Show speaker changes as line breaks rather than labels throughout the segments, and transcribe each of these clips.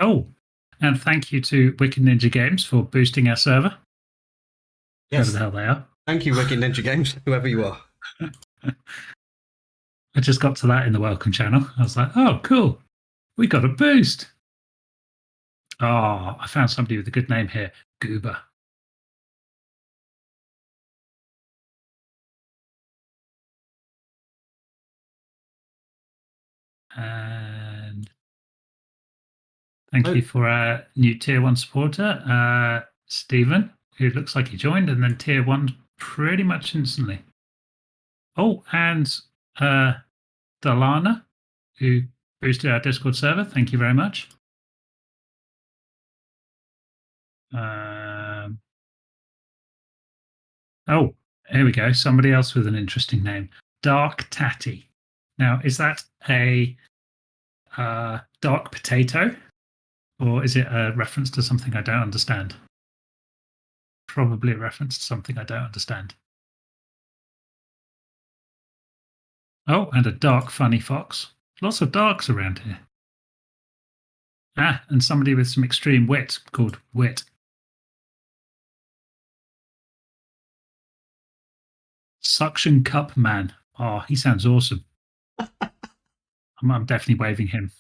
Oh, and thank you to WickedNinjaGames for boosting our server.
Yes.
Whoever the hell they are.
Thank you, WickedNinjaGames, whoever you are.
I just got to that in the welcome channel. I was like, oh, cool. We got a boost. Oh, I found somebody with a good name here. Goober. And thank you for our new tier 1 supporter, Stephen, who looks like he joined, and then tier 1 pretty much instantly. Oh, and Dalana, who boosted our Discord server. Thank you very much. Oh, here we go. Somebody else with an interesting name. Dark Tatty. Now, is that a dark potato? Or is it a reference to something I don't understand? Probably a reference to something I don't understand. Oh, and a dark funny fox. Lots of darks around here. Ah, and somebody with some extreme wit called Wit. Suction Cup Man. Oh, he sounds awesome. I'm definitely waving him.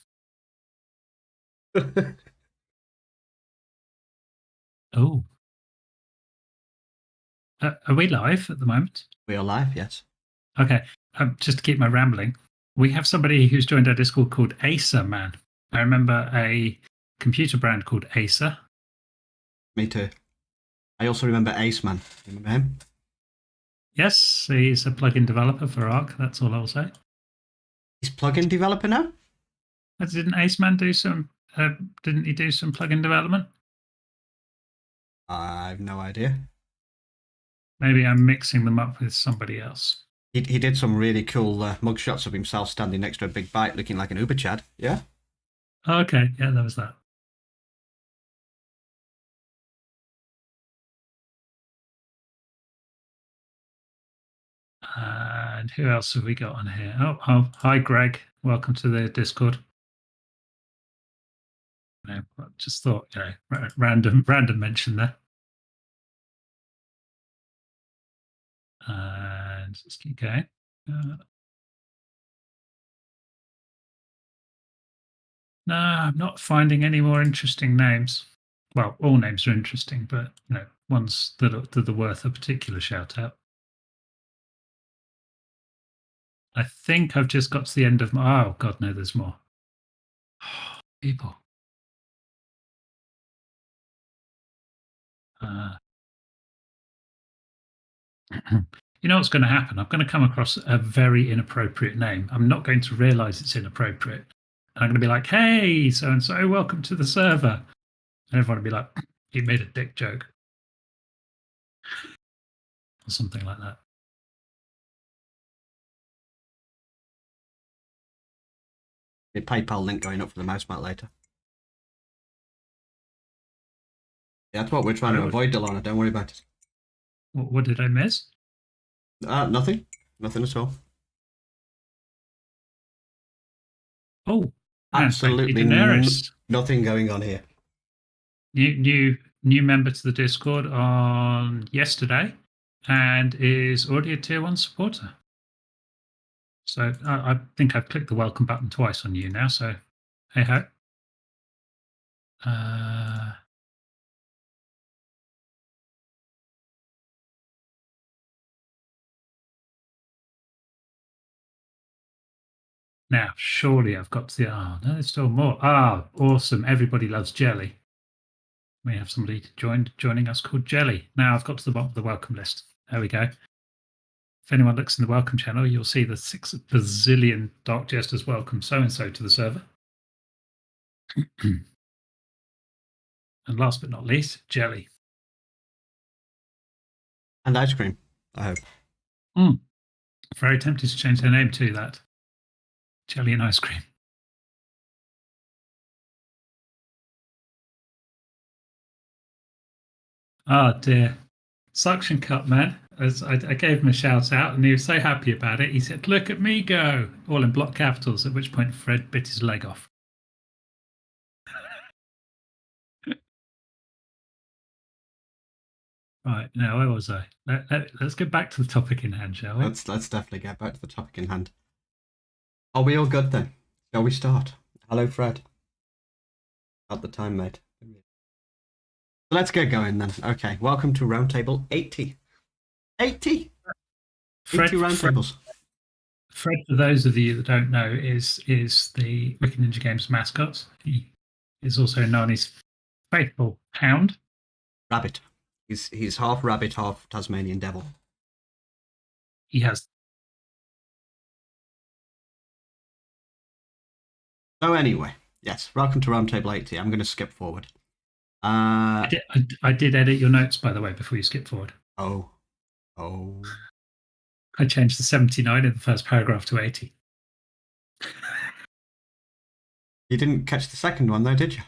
Oh. Are we live at the moment?
We are live, yes.
Okay. Just to keep my rambling, we have somebody who's joined our Discord called Acer Man. I remember a computer brand called Acer.
Me too. I also remember Ace Man. Remember him?
Yes, he's a plugin developer for Arc. That's all I'll say.
He's plugin developer now?
Didn't Ace Man do some? Didn't he do some plugin development?
I have no idea.
Maybe I'm mixing them up with somebody else.
He did some really cool mugshots of himself standing next to a big bike looking like an Uber Chad, yeah?
Okay, yeah, there was that. And who else have we got on here? Oh, hi, Greg. Welcome to the Discord. I just thought, random mention there. And just keep going. No, I'm not finding any more interesting names. Well, all names are interesting, but ones that are worth a particular shout out. I think I've just got to the end of my. Oh God, no, there's more. People. You know what's going to happen? I'm going to come across a very inappropriate name. I'm not going to realize it's inappropriate. And I'm going to be like, hey, so and so, welcome to the server. And everyone will be like, you made a dick joke. Or something like that.
The PayPal link going up for the mouse mat later. Yeah, that's what we're trying to avoid, Delana. Don't worry about it.
What did I miss?
Nothing. Nothing at all.
Oh,
absolutely nothing going on here.
New member to the Discord on yesterday, and is already a tier 1 supporter. So I think I've clicked the welcome button twice on you now. So hey ho. Now, surely I've got to the. Oh, no, there's still more. Ah, awesome. Everybody loves jelly. We have somebody joining us called Jelly. Now I've got to the bottom of the welcome list. There we go. If anyone looks in the welcome channel, you'll see the 6 bazillion Dark Jesters welcome so-and-so to the server. And last but not least, Jelly.
And ice cream, I hope.
Very tempted to change their name to that. Jelly and ice cream. Oh dear. Suction Cup Man. As I gave him a shout out and he was so happy about it. He said, look at me go, all in block capitals, at which point Fred bit his leg off. Right, now where was I? Let's get back to the topic in hand, shall we?
Let's definitely get back to the topic in hand. Are we all good then? Shall we start? Hello, Fred. At the time, mate. Let's get going then. Okay, welcome to Roundtable 80. 80?
Fred,
80 roundtables.
Fred, for those of you that don't know, is the WickedNinjaGames mascot. He is also known as Faithful Hound.
Rabbit. He's half rabbit, half Tasmanian devil.
He has.
So anyway, yes, welcome to Roundtable 80. I'm going to skip forward.
I did edit your notes, by the way, before you skip forward.
Oh.
I changed the 79 in the first paragraph to 80.
You didn't catch the second one, though, did you?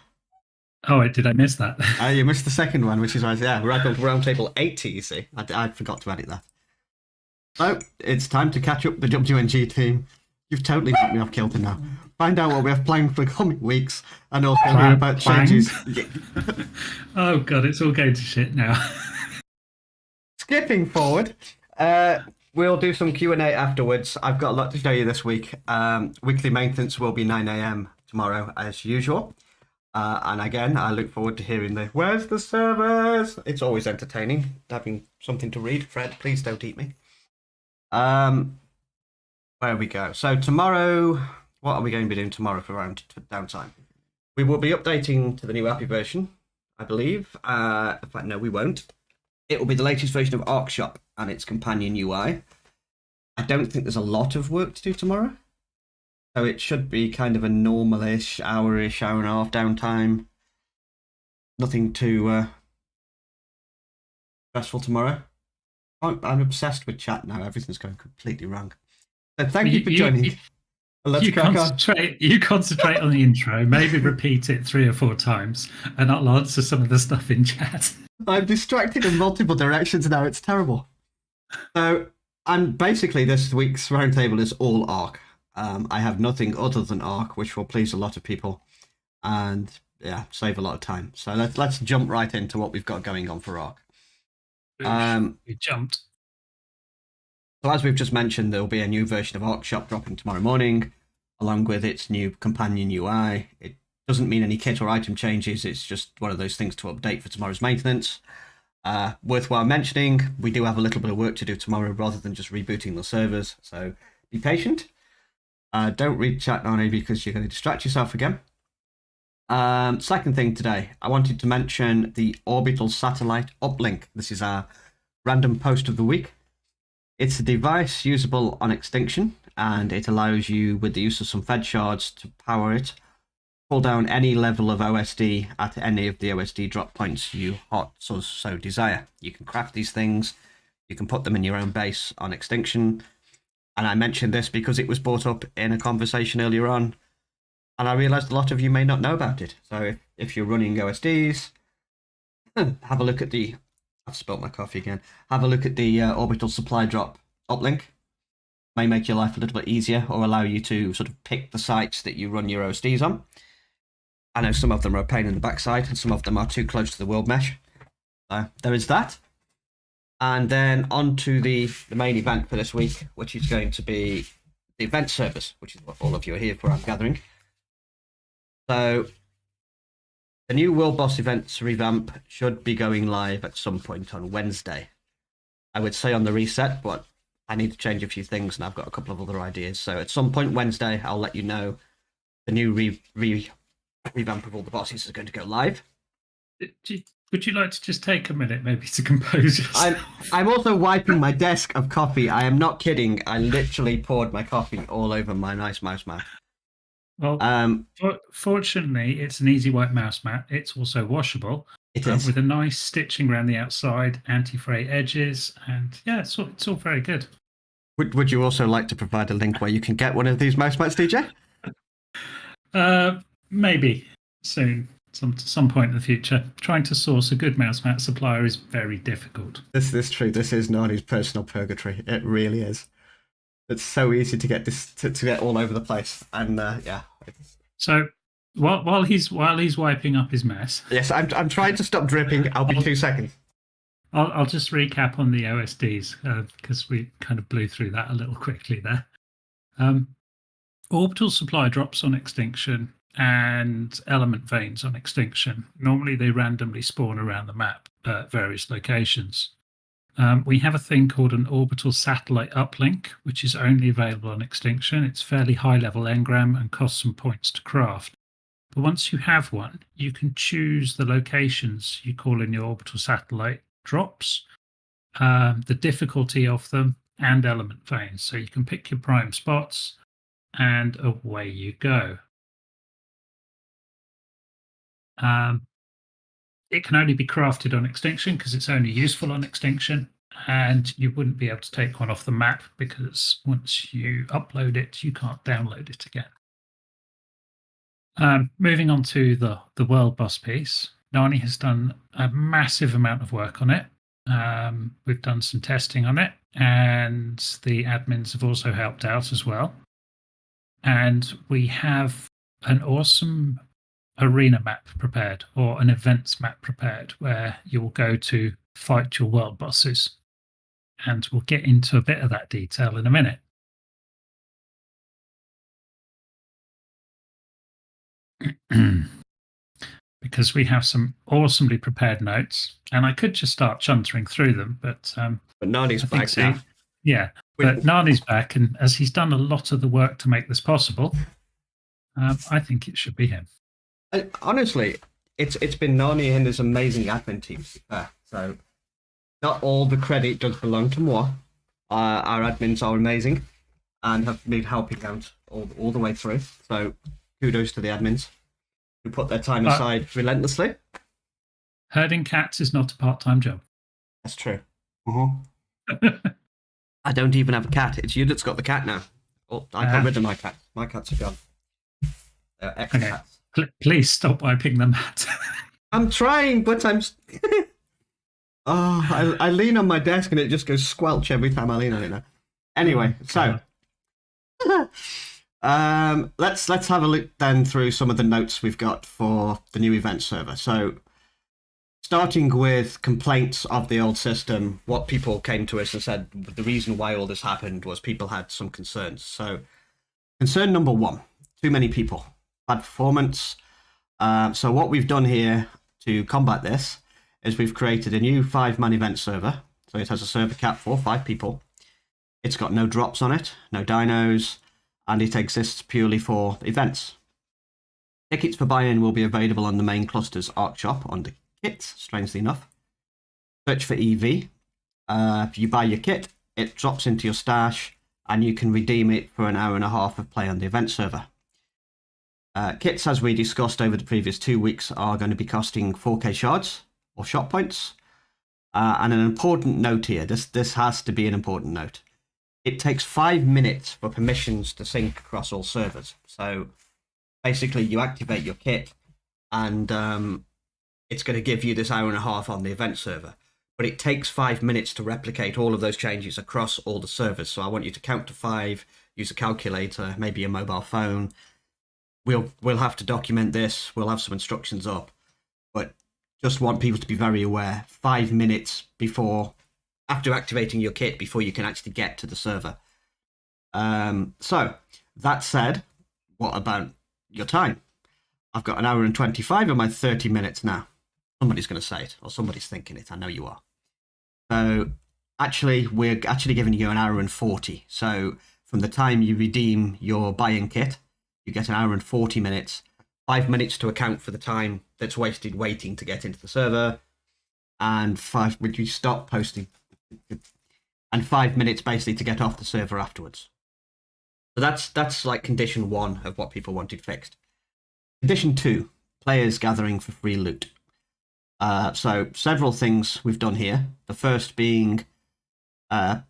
Oh, did I miss that?
You missed the second one, which is why, yeah, we're at Roundtable 80, you see. I forgot to edit that. So, it's time to catch up the WNG team. You've totally knocked me off kilter now. Find out what we have planned for the coming weeks, and also hear about changes.
Oh, God, it's all going to shit now.
Skipping forward, we'll do some Q&A afterwards. I've got a lot to show you this week. Weekly maintenance will be 9 a.m. tomorrow, as usual. And again, I look forward to hearing the "Where's the servers?" It's always entertaining having something to read. Fred, please don't eat me. Where we go. So tomorrow, what are we going to be doing tomorrow for downtime? We will be updating to the new API version, I believe. In fact, no, we won't. It will be the latest version of ArcShop and its companion UI. I don't think there's a lot of work to do tomorrow. So it should be kind of a normal-ish, hour and a half downtime. Nothing too stressful tomorrow. I'm obsessed with chat now. Everything's going completely wrong. So thank you for joining.
You concentrate on the intro, maybe repeat it 3 or 4 times, and I'll answer some of the stuff in chat.
I'm distracted in multiple directions now. It's terrible. So, and basically this week's roundtable is all Arc. I have nothing other than Arc, which will please a lot of people, and yeah, save a lot of time. So let's jump right into what we've got going on for Arc.
We jumped.
So as we've just mentioned, there will be a new version of ArcShop dropping tomorrow morning, along with its new companion UI. It doesn't mean any kit or item changes. It's just one of those things to update for tomorrow's maintenance. Worthwhile mentioning, we do have a little bit of work to do tomorrow rather than just rebooting the servers. So be patient. Don't read chat, Nani, because you're going to distract yourself again. Second thing today, I wanted to mention the orbital satellite uplink. This is our random post of the week. It's a device usable on extinction, and it allows you, with the use of some Fed shards, to power it, pull down any level of OSD at any of the OSD drop points you so desire. You can craft these things, you can put them in your own base on extinction, and I mentioned this because it was brought up in a conversation earlier on, and I realised a lot of you may not know about it. So if you're running OSDs, have a look at the... I've spilt my coffee again. Have a look at the orbital supply drop uplink. May make your life a little bit easier, or allow you to sort of pick the sites that you run your OSDs on. I know some of them are a pain in the backside, and some of them are too close to the world mesh. There is that. And then on to the main event for this week, which is going to be the event servers, which is what all of you are here for, I'm gathering. So the new World Boss events revamp should be going live at some point on Wednesday. I would say on the reset, but I need to change a few things, and I've got a couple of other ideas. So at some point Wednesday, I'll let you know the new revamp of all the bosses is going to go live.
Would you like to just take a minute, maybe, to compose yourself?
I'm also wiping my desk of coffee. I am not kidding. I literally poured my coffee all over my nice mouse mat.
Well, fortunately, it's an easy white mouse mat. It's also washable.
It is.
With a nice stitching around the outside, anti-fray edges, and yeah, it's all very good.
Would you also like to provide a link where you can get one of these mouse mats, DJ?
Maybe soon, some point in the future. Trying to source a good mouse mat supplier is very difficult.
This is true. This is Nani's personal purgatory. It really is. It's so easy to get this to get all over the place, and yeah.
So while he's wiping up his mess.
Yes, I'm trying to stop dripping. I'll be 2 seconds.
I'll just recap on the OSDs because we kind of blew through that a little quickly there. Orbital supply drops on extinction and element veins on extinction. Normally, they randomly spawn around the map at various locations. We have a thing called an orbital satellite uplink, which is only available on extinction. It's fairly high level engram and costs some points to craft. But once you have one, you can choose the locations you call in your orbital satellite drops, the difficulty of them, and element veins. So you can pick your prime spots, and away you go. It can only be crafted on extinction because it's only useful on extinction, and you wouldn't be able to take one off the map because once you upload it, you can't download it again. Moving on to the world boss piece, Nani has done a massive amount of work on it. We've done some testing on it, and the admins have also helped out as well. And we have an awesome arena map prepared, or an events map prepared, where you'll go to fight your world bosses. And we'll get into a bit of that detail in a minute. Because we have some awesomely prepared notes, and I could just start chuntering through them, but
Nani's back now.
Yeah, but Nani's back, and as he's done a lot of the work to make this possible, I think it should be him.
Honestly, it's been Nani and his amazing admin team. So not all the credit does belong to moi. Our admins are amazing and have been helping out all the way through. So kudos to the admins who put their time aside relentlessly.
Herding cats is not a part-time job.
That's true. I don't even have a cat. It's you that's got the cat now. Oh, I got rid of my cat. My cats are gone. They're ex-cats.
Please stop wiping the mat.
I'm trying, but I'm... I lean on my desk and it just goes squelch every time I lean on it now. Anyway, so... let's have a look then through some of the notes we've got for the new event server. So, starting with complaints of the old system, what people came to us and said the reason why all this happened was people had some concerns. So, concern number one, too many people, bad performance. So what we've done here to combat this is we've created a new 5-man event server. So it has a server cap for 5 people. It's got no drops on it, no dinos, and it exists purely for events. Tickets for buy-in will be available on the main cluster's ARC shop under kits, strangely enough. Search for EV. If you buy your kit, it drops into your stash, and you can redeem it for an hour and a half of play on the event server. Kits, as we discussed over the previous 2 weeks, are going to be costing 4k shards, or shot points. And an important note here, this has to be an important note. It takes 5 minutes for permissions to sync across all servers. So basically you activate your kit and it's going to give you this hour and a half on the event server. But it takes 5 minutes to replicate all of those changes across all the servers. So I want you to count to 5, use a calculator, maybe a mobile phone. We'll have to document this. We'll have some instructions up. But just want people to be very aware. 5 minutes after activating your kit before you can actually get to the server. So, that said, what about your time? I've got an hour and 25 of my 30 minutes now. Somebody's going to say it, or somebody's thinking it. I know you are. So, actually, we're actually giving you an hour and 40. So, from the time you redeem your buy-in kit, you get an hour and 40 minutes. 5 minutes to account for the time that's wasted waiting to get into the server. And 5, when you stop posting... and 5 minutes basically to get off the server afterwards. So that's like condition 1 of what people wanted fixed. Condition 2, players gathering for free loot. So several things we've done here. The first being no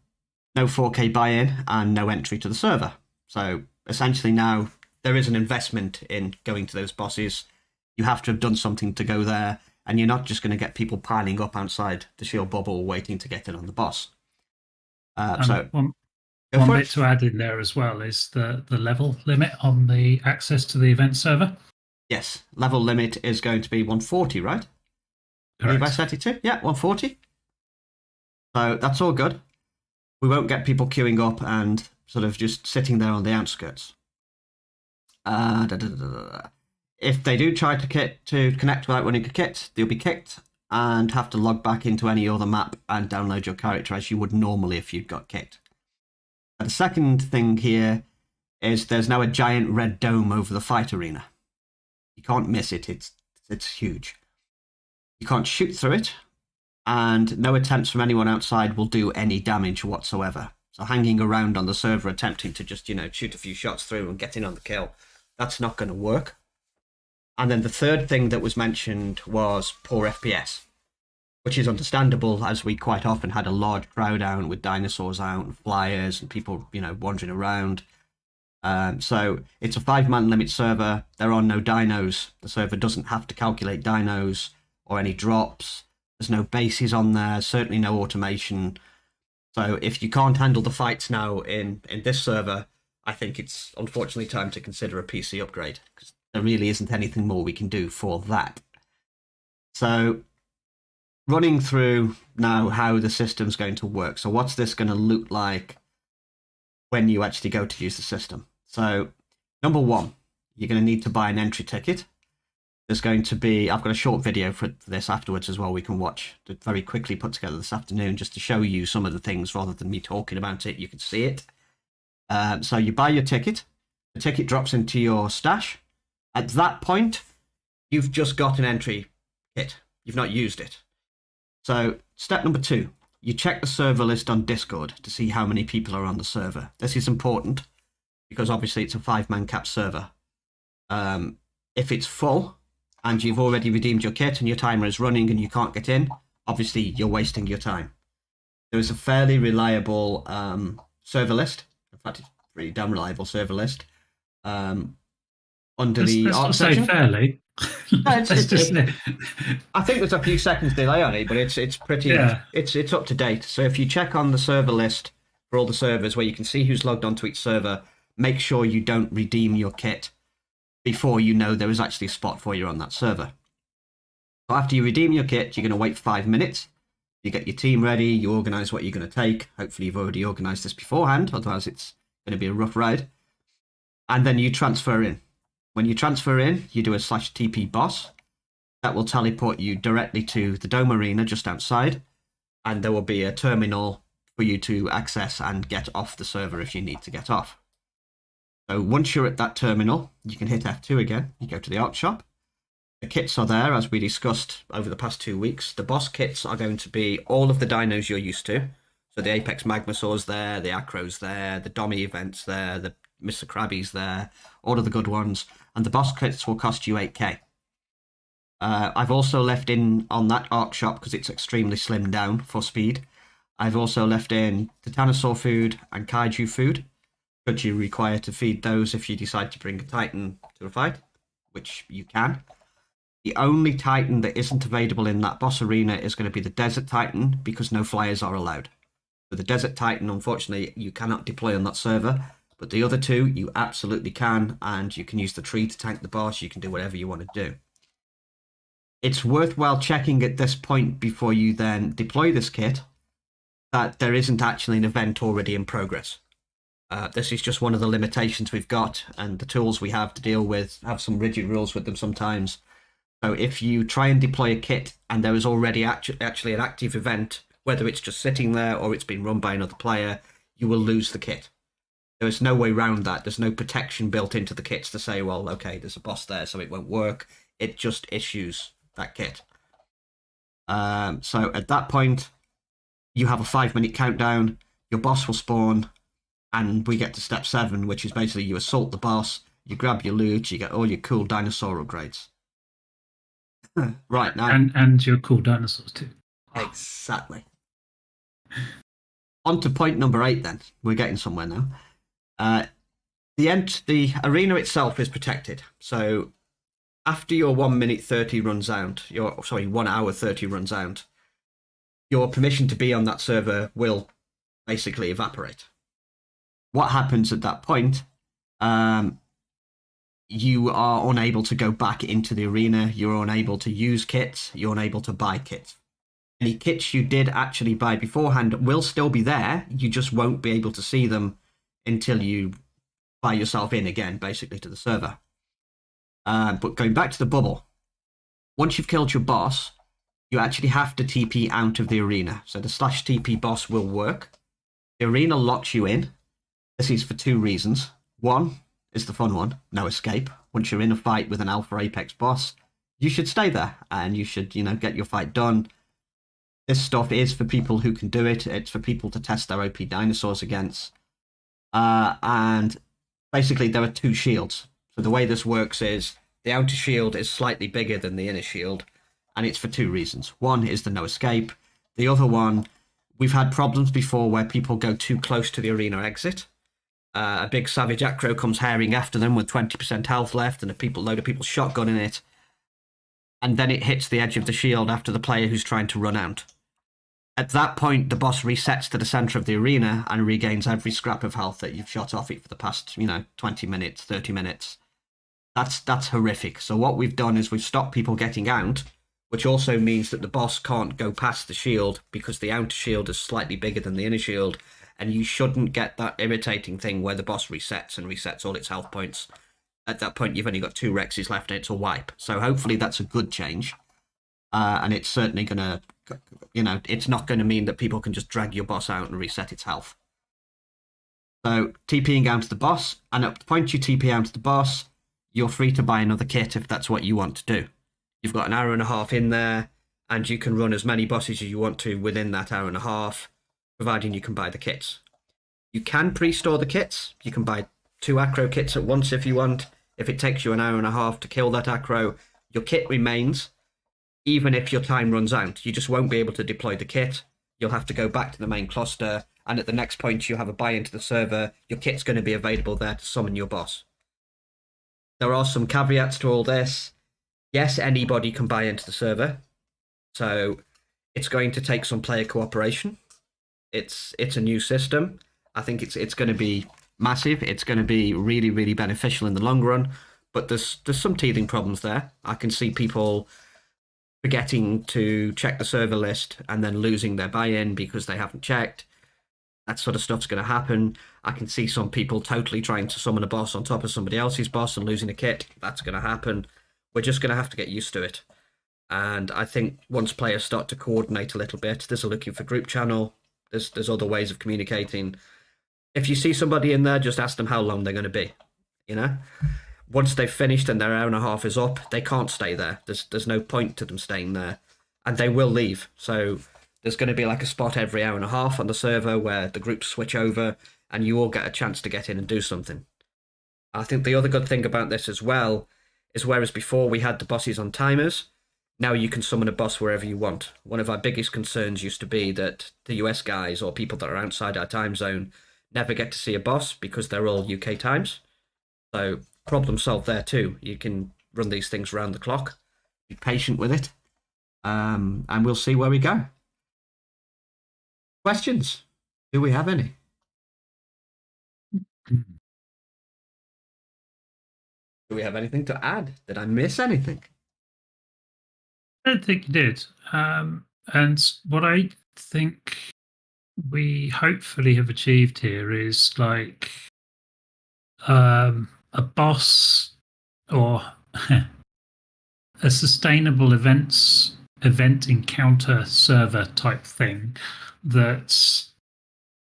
4K buy-in and no entry to the server. So essentially now there is an investment in going to those bosses. You have to have done something to go there. And you're not just going to get people piling up outside the shield bubble waiting to get in on the boss. So
one bit to add in there as well is the level limit on the access to the event server.
Yes, level limit is going to be 140, right?
Correct.
Have I set it to? Yeah, 140. So that's all good. We won't get people queuing up and sort of just sitting there on the outskirts. If they do try to connect without running a kit, they'll be kicked and have to log back into any other map and download your character as you would normally if you'd got kicked. And the second thing here is there's now a giant red dome over the fight arena. You can't miss it. It's huge. You can't shoot through it, and no attempts from anyone outside will do any damage whatsoever. So hanging around on the server attempting to just, shoot a few shots through and get in on the kill, that's not going to work. And then the third thing that was mentioned was poor FPS, which is understandable as we quite often had a large crowd out with dinosaurs out and flyers and people, wandering around. So it's a 5-man limit server. There are no dinos. The server doesn't have to calculate dinos or any drops. There's no bases on there, certainly no automation. So if you can't handle the fights now in this server, I think it's unfortunately time to consider a PC upgrade, because there really isn't anything more we can do for that. So running through now how the system's going to work. So what's this going to look like when you actually go to use the system? So number one, you're going to need to buy an entry ticket. There's going to be, I've got a short video for this afterwards as well we can watch, to very quickly put together this afternoon, just to show you some of the things rather than me talking about it. You can see it. So you buy your ticket. The ticket drops into your stash. At that point, you've just got an entry kit. You've not used it. So step number 2, you check the server list on Discord to see how many people are on the server. This is important because obviously it's a 5-man cap server. If it's full and you've already redeemed your kit and your timer is running and you can't get in, obviously you're wasting your time. There is a fairly reliable server list. In fact, it's a pretty damn reliable server list. Under the
let's say fairly.
I think there's a few seconds delay on it, but it's pretty. Yeah. It's up to date. So if you check on the server list for all the servers, where you can see who's logged onto each server, make sure you don't redeem your kit before you know there is actually a spot for you on that server. So after you redeem your kit, you're going to wait 5 minutes. You get your team ready. You organise what you're going to take. Hopefully, you've already organised this beforehand. Otherwise, it's going to be a rough ride. And then you transfer in. When you transfer in, you do a /TP boss. That will teleport you directly to the Dome Arena just outside, and there will be a terminal for you to access and get off the server if you need to get off. So once you're at that terminal, you can hit F2 again. You go to the art shop. The kits are there, as we discussed over the past 2 weeks. The boss kits are going to be all of the dinos you're used to. So the Apex Magmasaur's there, the Acro's there, the Dommy event's there, the Mr. Krabby's there, all of the good ones. And the boss kits will cost you 8k. I've also left in on that art shop, because it's extremely slimmed down for speed. I've also left in Titanosaur food and Kaiju food, should you require to feed those if you decide to bring a Titan to a fight, which you can. The only Titan that isn't available in that boss arena is going to be the Desert Titan, because no flyers are allowed. So the Desert Titan, unfortunately, you cannot deploy on that server. But the other two, you absolutely can, and you can use the tree to tank the boss. You can do whatever you want to do. It's worthwhile checking at this point before you then deploy this kit that there isn't actually an event already in progress. This is just one of the limitations we've got, and the tools we have to deal with have some rigid rules with them sometimes. So if you try and deploy a kit and there is already actually an active event, whether it's just sitting there or it's been run by another player, you will lose the kit. There's no way around that. There's no protection built into the kits to say, well, okay, there's a boss there, so it won't work. It just issues that kit. So at that point, you have a 5-minute countdown. Your boss will spawn, and we get to step 7, which is basically you assault the boss, you grab your loot, you get all your cool dinosaur upgrades. Right now,
and your cool dinosaurs too.
Exactly. On to point number 8. Then we're getting somewhere now. The arena itself is protected. So after your 1 minute 30 runs out, 1 hour 30 runs out, your permission to be on that server will basically evaporate. What happens at that point? You are unable to go back into the arena. You're unable to use kits. You're unable to buy kits. Any kits you did actually buy beforehand will still be there. You just won't be able to see them until you buy yourself in again, basically, to the server. But going back to the bubble, once you've killed your boss, you actually have to TP out of the arena. So the /TP boss will work. The arena locks you in. This is for 2 reasons. One is the fun one, no escape. Once you're in a fight with an Alpha Apex boss, you should stay there and you should, get your fight done. This stuff is for people who can do it. It's for people to test their OP dinosaurs against. And basically there are 2 shields. So the way this works is the outer shield is slightly bigger than the inner shield, and it's for 2 reasons. One is the no escape. The other one, we've had problems before where people go too close to the arena exit. A big savage acro comes herring after them with 20% health left and a load of people shotgunning it. And then it hits the edge of the shield after the player who's trying to run out. At that point, the boss resets to the center of the arena and regains every scrap of health that you've shot off it for the past, 20 minutes, 30 minutes. That's horrific. So what we've done is we've stopped people getting out, which also means that the boss can't go past the shield because the outer shield is slightly bigger than the inner shield, and you shouldn't get that irritating thing where the boss resets and resets all its health points. At that point, you've only got 2 Rexes left and it's a wipe. So hopefully that's a good change. And it's certainly going to, it's not going to mean that people can just drag your boss out and reset its health. So TPing out to the boss, and at the point you TP out to the boss, you're free to buy another kit if that's what you want to do. You've got an hour and a half in there, and you can run as many bosses as you want to within that hour and a half, providing you can buy the kits. You can pre-store the kits. You can buy 2 acro kits at once if you want. If it takes you an hour and a half to kill that acro, your kit remains, even if your time runs out. You just won't be able to deploy the kit. You'll have to go back to the main cluster, and at the next point you have a buy into the server, your kit's going to be available there to summon your boss. There are some caveats to all this. Yes, anybody can buy into the server, so it's going to take some player cooperation. It's a new system. I think it's going to be massive. It's going to be really, really beneficial in the long run, but there's some teething problems there. I can see people forgetting to check the server list and then losing their buy-in because they haven't checked. That sort of stuff's going to happen. I can see some people totally trying to summon a boss on top of somebody else's boss and losing a kit. That's going to happen. We're just going to have to get used to it. And I think once players start to coordinate a little bit, there's a looking for group channel. There's other ways of communicating. If you see somebody in there, just ask them how long they're going to be. Once they've finished and their hour and a half is up, they can't stay there. There's no point to them staying there, and they will leave. So there's going to be like a spot every hour and a half on the server where the groups switch over and you all get a chance to get in and do something. I think the other good thing about this as well is whereas before we had the bosses on timers, now you can summon a boss wherever you want. One of our biggest concerns used to be that the US guys or people that are outside our time zone never get to see a boss because they're all UK times. So problem solved there too. You can run these things around the clock. Be patient with it. And we'll see where we go. Questions? Do we have any? Do we have anything to add? Did I miss anything?
I don't think you did. And what I think we hopefully have achieved here is like a boss or a sustainable event encounter server type thing that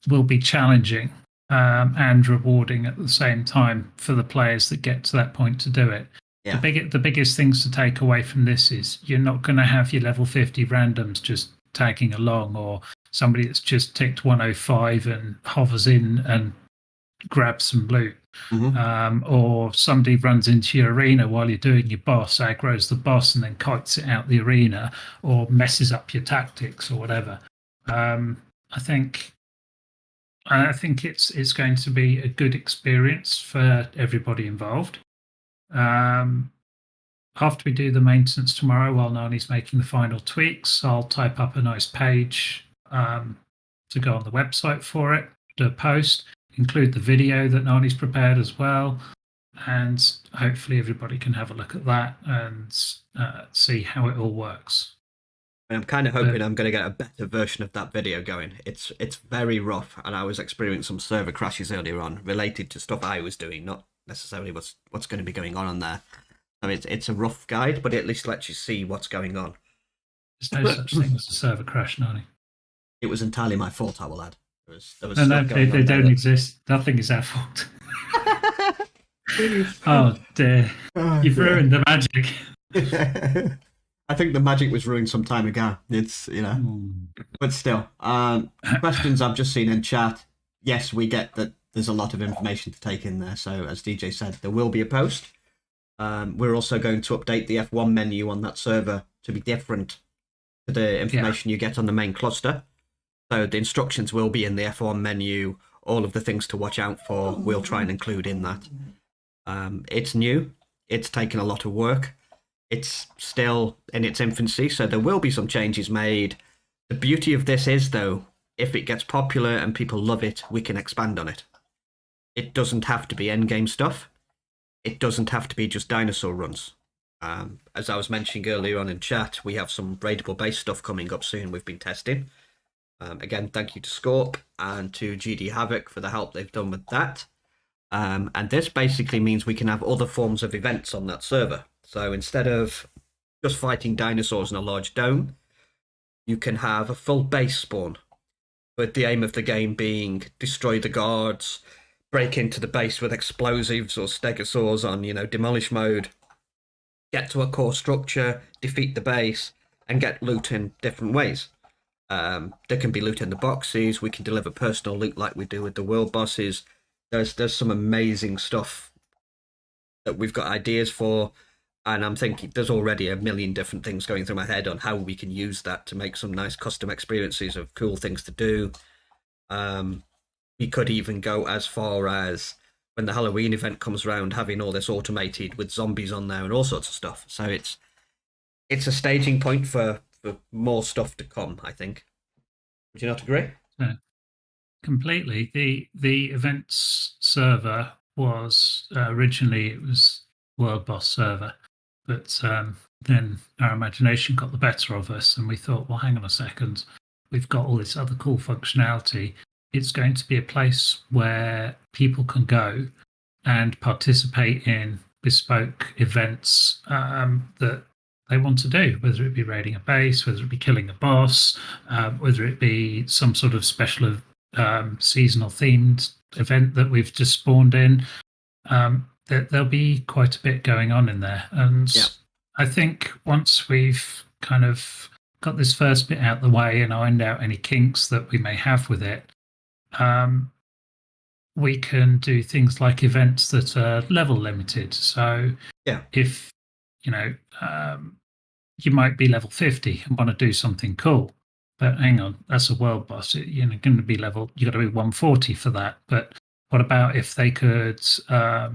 will be challenging and rewarding at the same time for the players that get to that point to do it. Yeah. The biggest things to take away from this is you're not going to have your level 50 randoms just tagging along, or somebody that's just ticked 105 and hovers in and grabs some loot. Mm-hmm. Or somebody runs into your arena while you're doing your boss, aggroes the boss and then kites it out the arena, or messes up your tactics or whatever. I think it's going to be a good experience for everybody involved. After we do the maintenance tomorrow, while Nani's making the final tweaks, I'll type up a nice page to go on the website for it, do a post, include the video that Nani's prepared as well, and hopefully everybody can have a look at that and see how it all works.
And I'm kind of hoping I'm going to get a better version of that video going. It's very rough, and I was experiencing some server crashes earlier on related to stuff I was doing, not necessarily what's going to be going on there. So it's a rough guide, but it at least lets you see what's going on.
There's no such thing as a server crash, Nani.
It was entirely my fault, I will add. There was
No,
stuff going
they
on
don't
there
exist. Nothing is our fault. Oh dear.
Oh,
You've
dear.
ruined the magic.
I think the magic was ruined some time ago. It's, but still. Questions I've just seen in chat. Yes, we get that there's a lot of information to take in there. So as DJ said, there will be a post. We're also going to update the F1 menu on that server to be different to the information you get on the main cluster. So the instructions will be in the F1 menu. All of the things to watch out for, we'll try and include in that. It's new. It's taken a lot of work. It's still in its infancy, so there will be some changes made. The beauty of this is, though, if it gets popular and people love it, we can expand on it. It doesn't have to be endgame stuff. It doesn't have to be just dinosaur runs. As I was mentioning earlier on in chat, we have some raidable base stuff coming up soon we've been testing. Again, thank you to Scorp and to GD Havoc for the help they've done with that. And this basically means we can have other forms of events on that server. So instead of just fighting dinosaurs in a large dome, you can have a full base spawn, with the aim of the game being destroy the guards, break into the base with explosives or stegosaurs on, demolish mode, get to a core structure, defeat the base, and get loot in different ways. There can be loot in the boxes. We can deliver personal loot like we do with the world bosses. There's some amazing stuff that we've got ideas for, and I'm thinking there's already a million different things going through my head on how we can use that to make some nice custom experiences of cool things to do. We could even go as far as when the Halloween event comes around, having all this automated with zombies on there and all sorts of stuff. So it's a staging point for more stuff to come, I think. Would you not agree?
Yeah, completely. The events server was originally it was World Boss server, but then our imagination got the better of us, and we thought, well, hang on a second, we've got all this other cool functionality. It's going to be a place where people can go and participate in bespoke events that they want to do, whether it be raiding a base, whether it be killing a boss, whether it be some sort of special seasonal themed event that we've just spawned in. There'll be quite a bit going on in there. And I think once we've kind of got this first bit out the way and ironed out any kinks that we may have with it, we can do things like events that are level limited. So if, you might be level 50 and want to do something cool, but hang on, that's a world boss. You're going to be you got to be 140 for that. But what about if they could go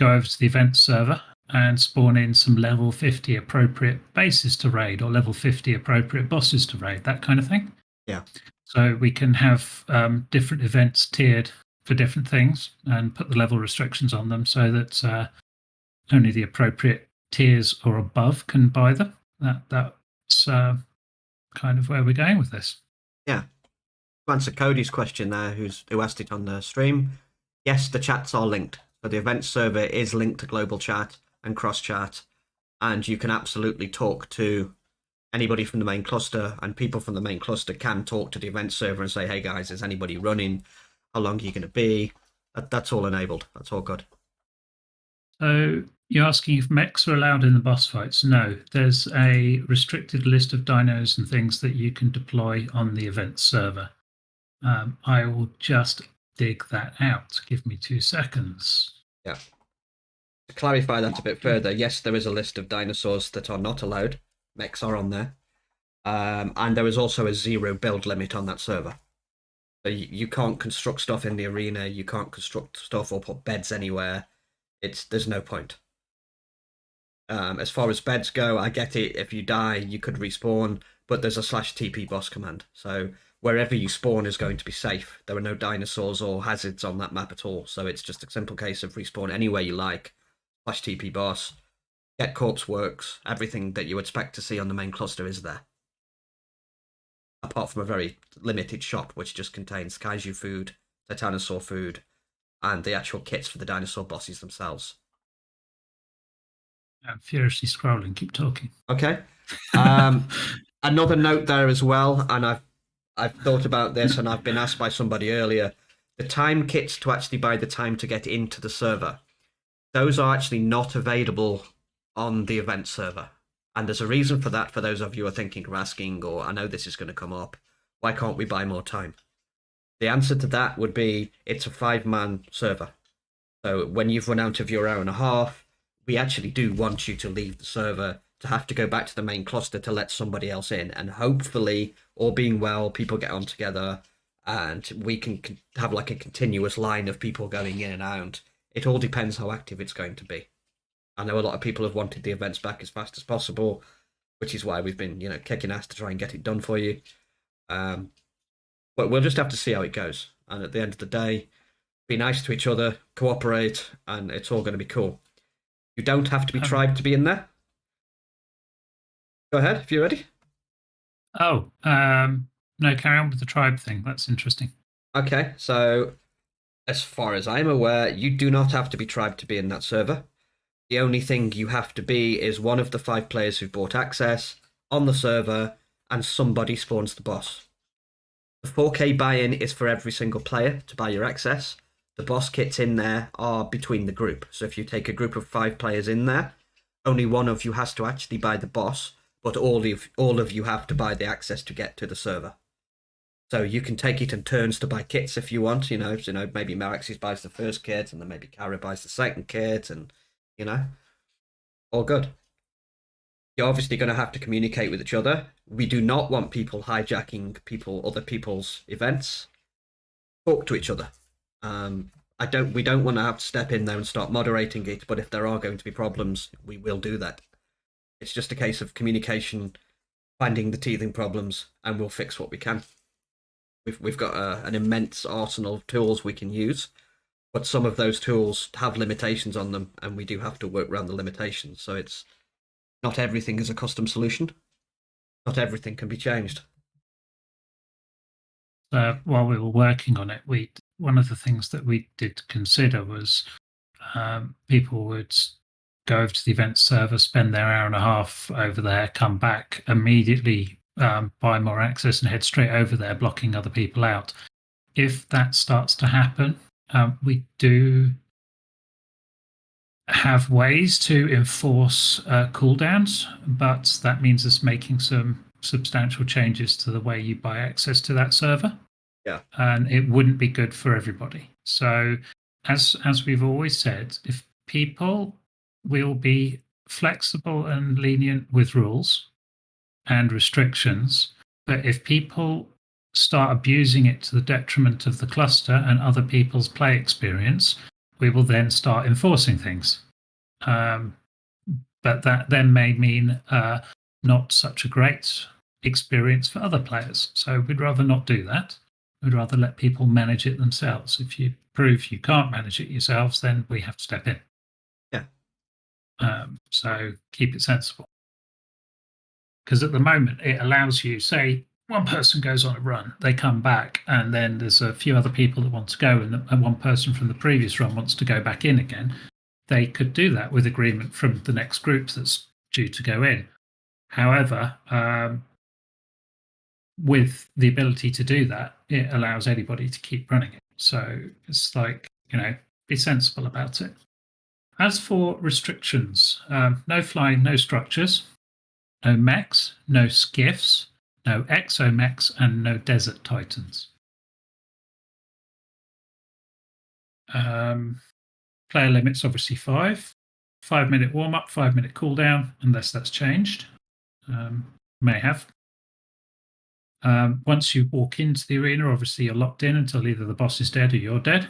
over to the event server and spawn in some level 50 appropriate bases to raid, or level 50 appropriate bosses to raid, that kind of thing?
Yeah.
So we can have different events tiered for different things and put the level restrictions on them so that only the appropriate tiers or above can buy them. That's kind of where we're going with this.
Yeah. To answer Cody's question there, who asked it on the stream, yes, the chats are linked. So the event server is linked to global chat and cross chat, and you can absolutely talk to anybody from the main cluster, and people from the main cluster can talk to the event server and say, hey guys, is anybody running? How long are you going to be? That's all enabled. That's all good.
So you're asking if mechs are allowed in the boss fights? No, there's a restricted list of dinos and things that you can deploy on the event server. I will just dig that out. Give me 2 seconds.
Yeah. To clarify that a bit further, yes, there is a list of dinosaurs that are not allowed. Mechs are on there. And there is also a 0 build limit on that server. So you can't construct stuff in the arena, you can't construct stuff or put beds anywhere. There's no point. As far as beds go, I get it. If you die, you could respawn, but there's a /TP boss command. So wherever you spawn is going to be safe. There are no dinosaurs or hazards on that map at all. So it's just a simple case of respawn anywhere you like. /TP boss, get corpse works, everything that you expect to see on the main cluster is there. apart from a very limited shop which just contains kaiju food, titanosaur food, and the actual kits for the dinosaur bosses themselves.
I'm furiously scrolling. Keep talking.
Okay. Another note there as well, and I've thought about this, and I've been asked by somebody earlier. The time kits to actually buy the time to get into the server, those are actually not available on the event server. And there's a reason for that for those of you who are thinking or asking, or I know this is going to come up, why can't we buy more time? The answer to that would be it's a 5-man server. So when you've run out of your hour and a half, we actually do want you to leave the server to have to go back to the main cluster to let somebody else in. And hopefully, all being well, people get on together and we can have like a continuous line of people going in and out. It all depends how active it's going to be. I know a lot of people have wanted the events back as fast as possible, which is why we've been, kicking ass to try and get it done for you. But we'll just have to see how it goes. And at the end of the day, be nice to each other, cooperate, and it's all going to be cool. You don't have to be tribe to be in there. Go ahead, if you're ready.
No, carry on with the tribe thing. That's interesting.
Okay, so as far as I'm aware, you do not have to be tribe to be in that server. The only thing you have to be is one of the 5 players who've bought access on the server, and somebody spawns the boss. The 4K buy-in is for every single player to buy your access. The boss kits in there are between the group. So if you take a group of 5 players in there, only one of you has to actually buy the boss, but all of you have to buy the access to get to the server. So you can take it in turns to buy kits if you want. Maybe Maraxis buys the first kit, and then maybe Kara buys the second kit, and all good. You're obviously going to have to communicate with each other. We do not want people hijacking other people's events. Talk to each other. We don't want to have to step in there and start moderating it, but if there are going to be problems, we will do that. It's just a case of communication, finding the teething problems, and we'll fix what we can. We've got an immense arsenal of tools we can use, but some of those tools have limitations on them, and we do have to work around the limitations. So it's not everything is a custom solution. Not everything can be changed.
While we were working on it, one of the things that we did consider was people would go over to the event server, spend their hour and a half over there, come back immediately, buy more access, and head straight over there, blocking other people out. If that starts to happen, we do have ways to enforce cooldowns, but that means us making some substantial changes to the way you buy access to that server.
Yeah.
And it wouldn't be good for everybody. So as we've always said, if people will be flexible and lenient with rules and restrictions, but if people start abusing it to the detriment of the cluster and other people's play experience, we will then start enforcing things. But that then may mean not such a great experience for other players. So we'd rather not do that. We'd rather let people manage it themselves. If you prove you can't manage it yourselves, then we have to step in.
Yeah.
So keep it sensible. Because at the moment, it allows you, say, one person goes on a run, they come back, and then there's a few other people that want to go, and one person from the previous run wants to go back in again. They could do that with agreement from the next group that's due to go in. However, with the ability to do that, it allows anybody to keep running it. So it's like, be sensible about it. As for restrictions, no flying, no structures, no mechs, no skiffs, no exomechs, and no desert titans. Player limit's obviously 5. 5-minute warm-up, 5-minute cooldown, unless that's changed. May have. Once you walk into the arena, obviously you're locked in until either the boss is dead or you're dead.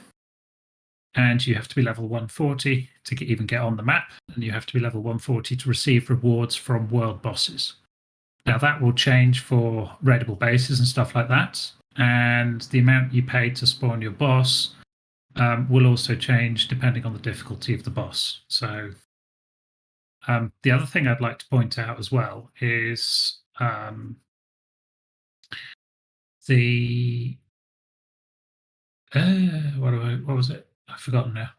And you have to be level 140 to even get on the map, and you have to be level 140 to receive rewards from world bosses. Now that will change for raidable bases and stuff like that, and the amount you pay to spawn your boss will also change depending on the difficulty of the boss. So the other thing I'd like to point out as well is the what was it? I've forgotten now.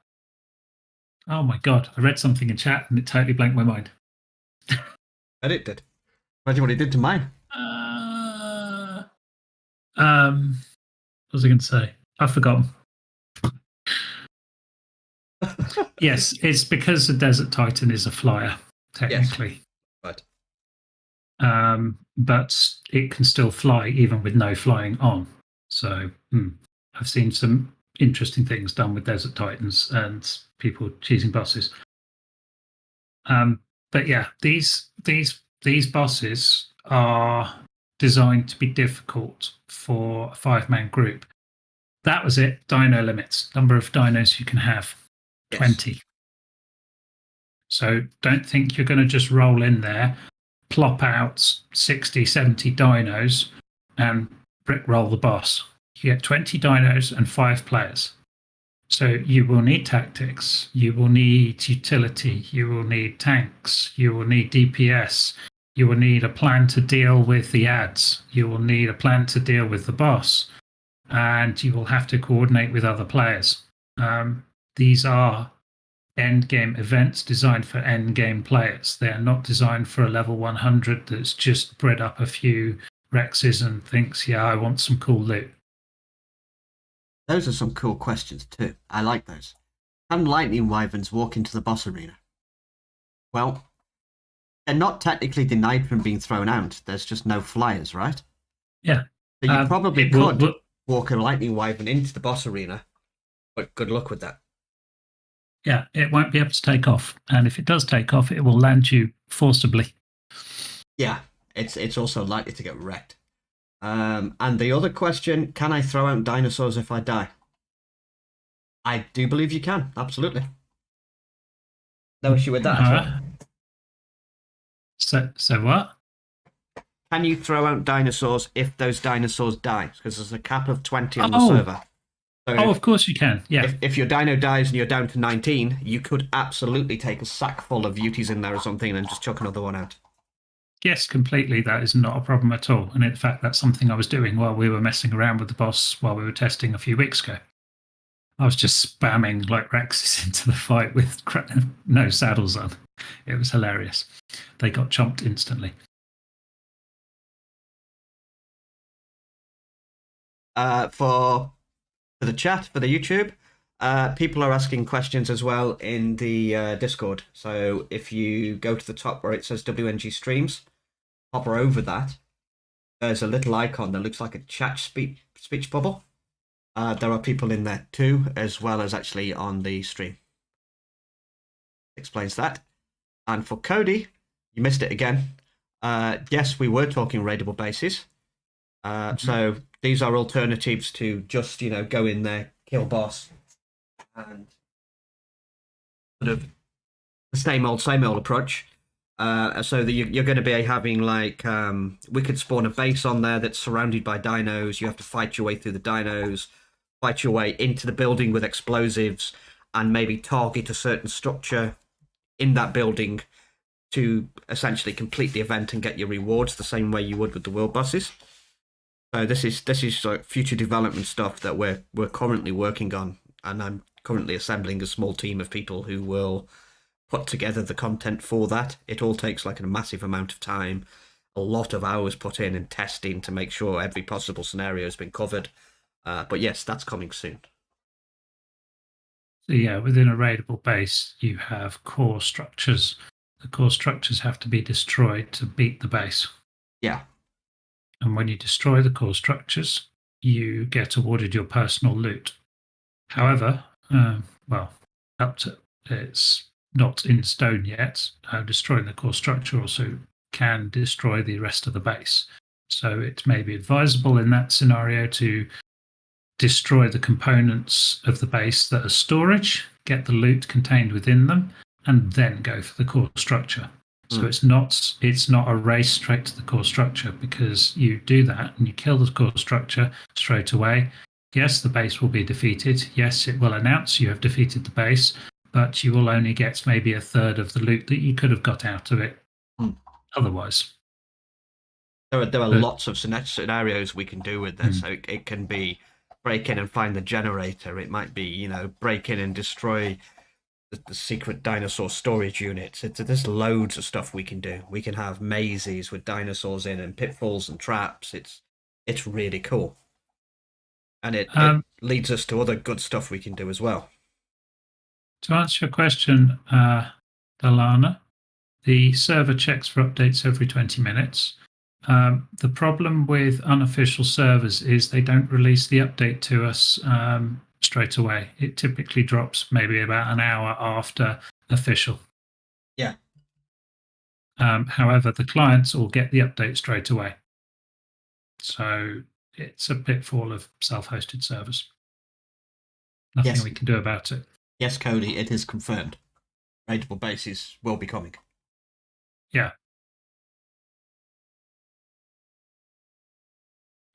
Oh my god! I read something in chat and it totally blanked my mind.
And it did. Imagine what it did to mine.
What was I going to say? I've forgotten. Yes, it's because the Desert Titan is a flyer, technically.
Yes.
Right. But it can still fly even with no flying on. So I've seen some interesting things done with Desert Titans and people choosing bosses. But yeah, these bosses are designed to be difficult for a 5-man group. That was it. Dino limits. Number of dinos you can have. 20. So don't think you're going to just roll in there, plop out 60, 70 dinos and brickroll the boss. You get 20 dinos and 5 players. So you will need tactics, you will need utility, you will need tanks, you will need DPS, you will need a plan to deal with the ads, you will need a plan to deal with the boss, and you will have to coordinate with other players. These are end game events designed for end game players. They are not designed for a level 100 that's just bred up a few Rexes and thinks, yeah, I want some cool loot.
Those are some cool questions too. I like those. Can lightning wyverns walk into the boss arena? Well, they're not technically denied from being thrown out. There's just no flyers, right?
Yeah.
So you probably could walk a lightning wyvern into the boss arena, but good luck with that.
Yeah, it won't be able to take off. And if it does take off, it will land you forcibly.
Yeah, it's also likely to get wrecked. And the other question, can I throw out dinosaurs if I die? I do believe you can, absolutely. No issue with that at
all. So what?
Can you throw out dinosaurs if those dinosaurs die? Because there's a cap of 20 on the server.
So of course you can, yeah.
If your dino dies and you're down to 19, you could absolutely take a sack full of Uties in there or something and just chuck another one out.
Yes, completely. That is not a problem at all. And in fact, that's something I was doing while we were messing around with the boss while we were testing a few weeks ago. I was just spamming like Rexes into the fight with no saddles on. It was hilarious. They got chomped instantly.
For the chat, for the YouTube, people are asking questions as well in the Discord. So if you go to the top where it says WNG Streams, hover over that. There's a little icon that looks like a chat speech bubble. There are people in there too, as well as actually on the stream. Explains that. And for Cody, you missed it again. Yes, we were talking raidable bases. So these are alternatives to just, go in there, kill boss, and sort of the same old approach. So you're going to be having like we could spawn a base on there that's surrounded by dinos. You have to fight your way through the dinos, fight your way into the building with explosives, and maybe target a certain structure in that building to essentially complete the event and get your rewards the same way you would with the world bosses. So this is like future development stuff that we're currently working on, and I'm currently assembling a small team of people who will put together the content for that. It all takes like a massive amount of time, a lot of hours put in and testing to make sure every possible scenario has been covered. But yes, that's coming soon.
So yeah, within a raidable base, you have core structures. The core structures have to be destroyed to beat the base.
Yeah.
And when you destroy the core structures, you get awarded your personal loot. However, it's not in stone yet. Destroying the core structure also can destroy the rest of the base. So it may be advisable in that scenario to destroy the components of the base that are storage, get the loot contained within them, and then go for the core structure. So it's not a race straight to the core structure, because you do that and you kill the core structure straight away. Yes, the base will be defeated. Yes, it will announce you have defeated the base, but you will only get maybe a third of the loot that you could have got out of it otherwise.
There are
But,
lots of scenarios we can do with this. So it can be break in and find the generator. It might be, break in and destroy the secret dinosaur storage units. There's loads of stuff we can do. We can have mazes with dinosaurs in and pitfalls and traps. It's really cool, and it leads us to other good stuff we can do as well.
To answer your question, Dalana, the server checks for updates every 20 minutes. The problem with unofficial servers is they don't release the update to us straight away. It typically drops maybe about an hour after official.
Yeah.
However, the clients all get the update straight away. So it's a pitfall of self-hosted servers. Nothing we can do about it.
Yes, Cody, it is confirmed. Raidable bases will be coming.
Yeah.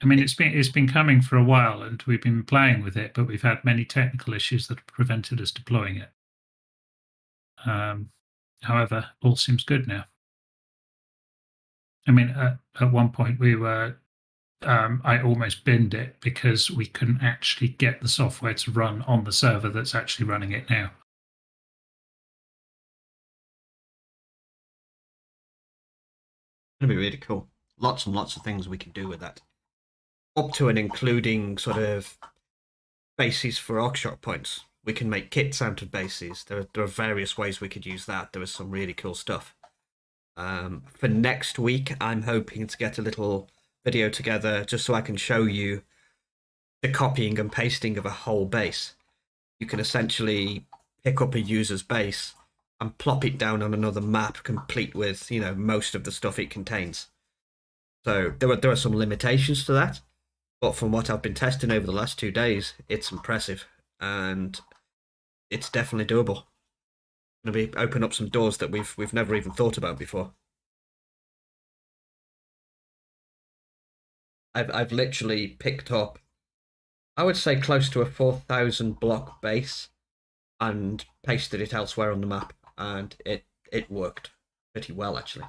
I mean, it's been coming for a while, and we've been playing with it, but we've had many technical issues that have prevented us deploying it. However, all seems good now. I mean, at one point we were, I almost binned it because we couldn't actually get the software to run on the server that's actually running it now.
It's going to be really cool. Lots and lots of things we can do with that. Up to and including sort of bases for Oxshot points. We can make kits out of bases. There are various ways we could use that. There is some really cool stuff. For next week, I'm hoping to get a little video together just so I can show you the copying and pasting of a whole base. You can essentially pick up a user's base and plop it down on another map, complete with most of the stuff it contains. So there are some limitations to that, but from what I've been testing over the last 2 days, it's impressive and it's definitely doable. It's going to open up some doors that we've never even thought about before. I've literally picked up, I would say, close to a 4,000 block base and pasted it elsewhere on the map, and it worked pretty well actually.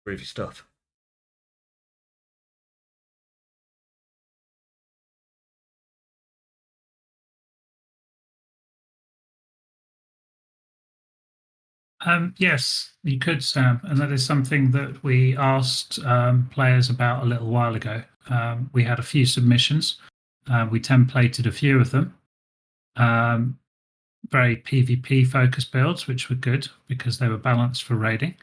Groovy stuff.
Yes, you could, Sam, and that is something that we asked players about a little while ago. We had a few submissions. We templated a few of them. Very PvP focused builds, which were good because they were balanced for raiding.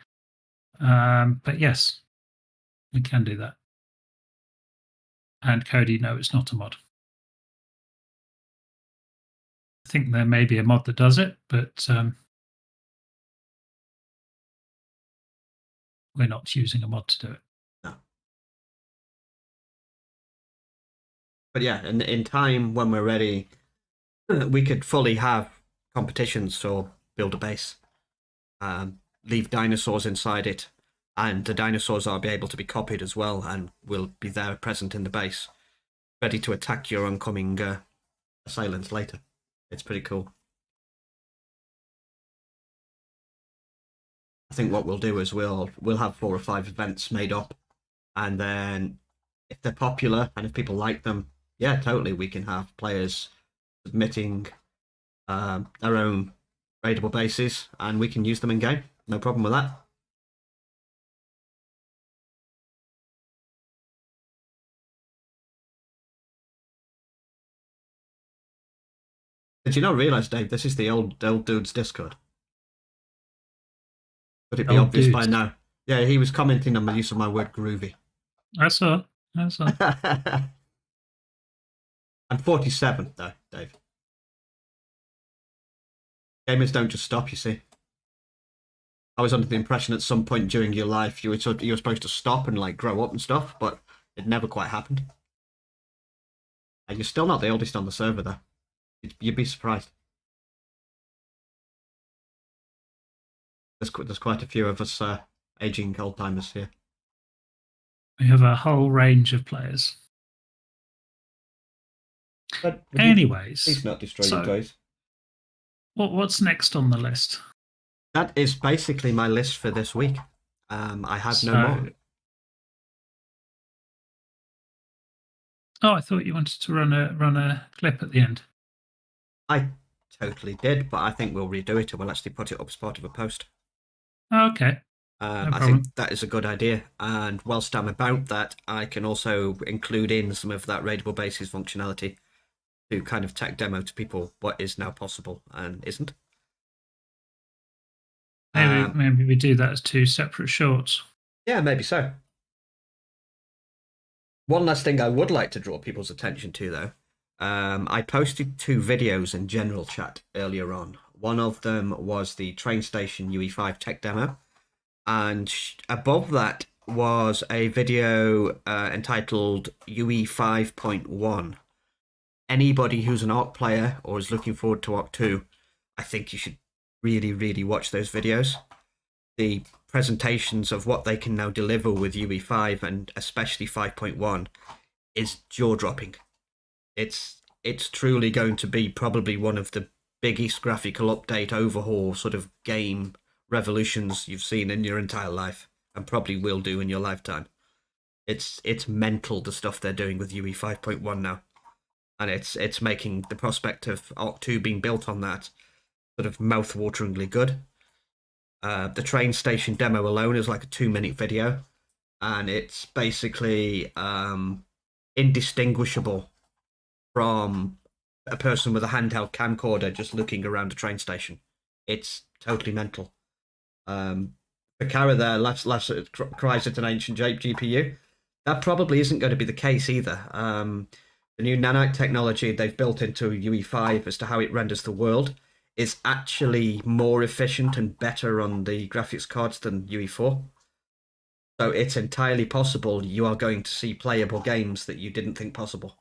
But yes, we can do that. And Cody, no, it's not a mod. I think there may be a mod that does it, but we're not using a mod to do it.
No. But yeah, in time when we're ready, we could fully have competitions or build a base, leave dinosaurs inside it, and the dinosaurs are be able to be copied as well, and will be there present in the base, ready to attack your oncoming assailants later. It's pretty cool. I think what we'll do is we'll have 4 or 5 events made up, and then if they're popular and if people like them, yeah, totally, we can have players submitting their own raidable bases, and we can use them in game. No problem with that. Did you not realise, Dave, this is the old dude's Discord? Would it be obvious by now? Yeah, he was commenting on the use of my word groovy.
I saw.
I'm 47, though, Dave. Gamers don't just stop, you see. I was under the impression at some point during your life you were supposed to stop and like grow up and stuff, but it never quite happened. And you're still not the oldest on the server, though. You'd be surprised. There's quite a few of us aging old timers here.
We have a whole range of players.
But
anyways,
please not destroy your toys.
What's next on the list?
That is basically my list for this week. I have no more.
Oh, I thought you wanted to run a clip at the end.
I totally did, but I think we'll redo it and we'll actually put it up as part of a post.
Oh, okay, no
I
problem.
think that is a good idea. And whilst I'm about that, I can also include in some of that raidable bases functionality to kind of tech demo to people what is now possible and isn't.
Maybe we do that as two separate shorts.
Yeah, maybe so. One last thing I would like to draw people's attention to, though. I posted 2 videos in general chat earlier on. One of them was the train station UE5 tech demo, and above that was a video entitled UE 5.1. Anybody who's an ARC player or is looking forward to ARC 2, I think you should really, really watch those videos. The presentations of what they can now deliver with UE5 and especially 5.1 is jaw-dropping. It's truly going to be probably one of the biggest graphical update overhaul sort of game revolutions you've seen in your entire life, and probably will do in your lifetime. It's mental, the stuff they're doing with UE 5.1 now, and it's making the prospect of Arc 2 being built on that sort of mouth-wateringly good. The train station demo alone is like a 2-minute video, and it's basically indistinguishable from a person with a handheld camcorder just looking around a train station. It's totally mental. Bakara there cries at an ancient GPU. That probably isn't going to be the case either. The new nanite technology they've built into UE5 as to how it renders the world is actually more efficient and better on the graphics cards than UE4. So it's entirely possible you are going to see playable games that you didn't think possible.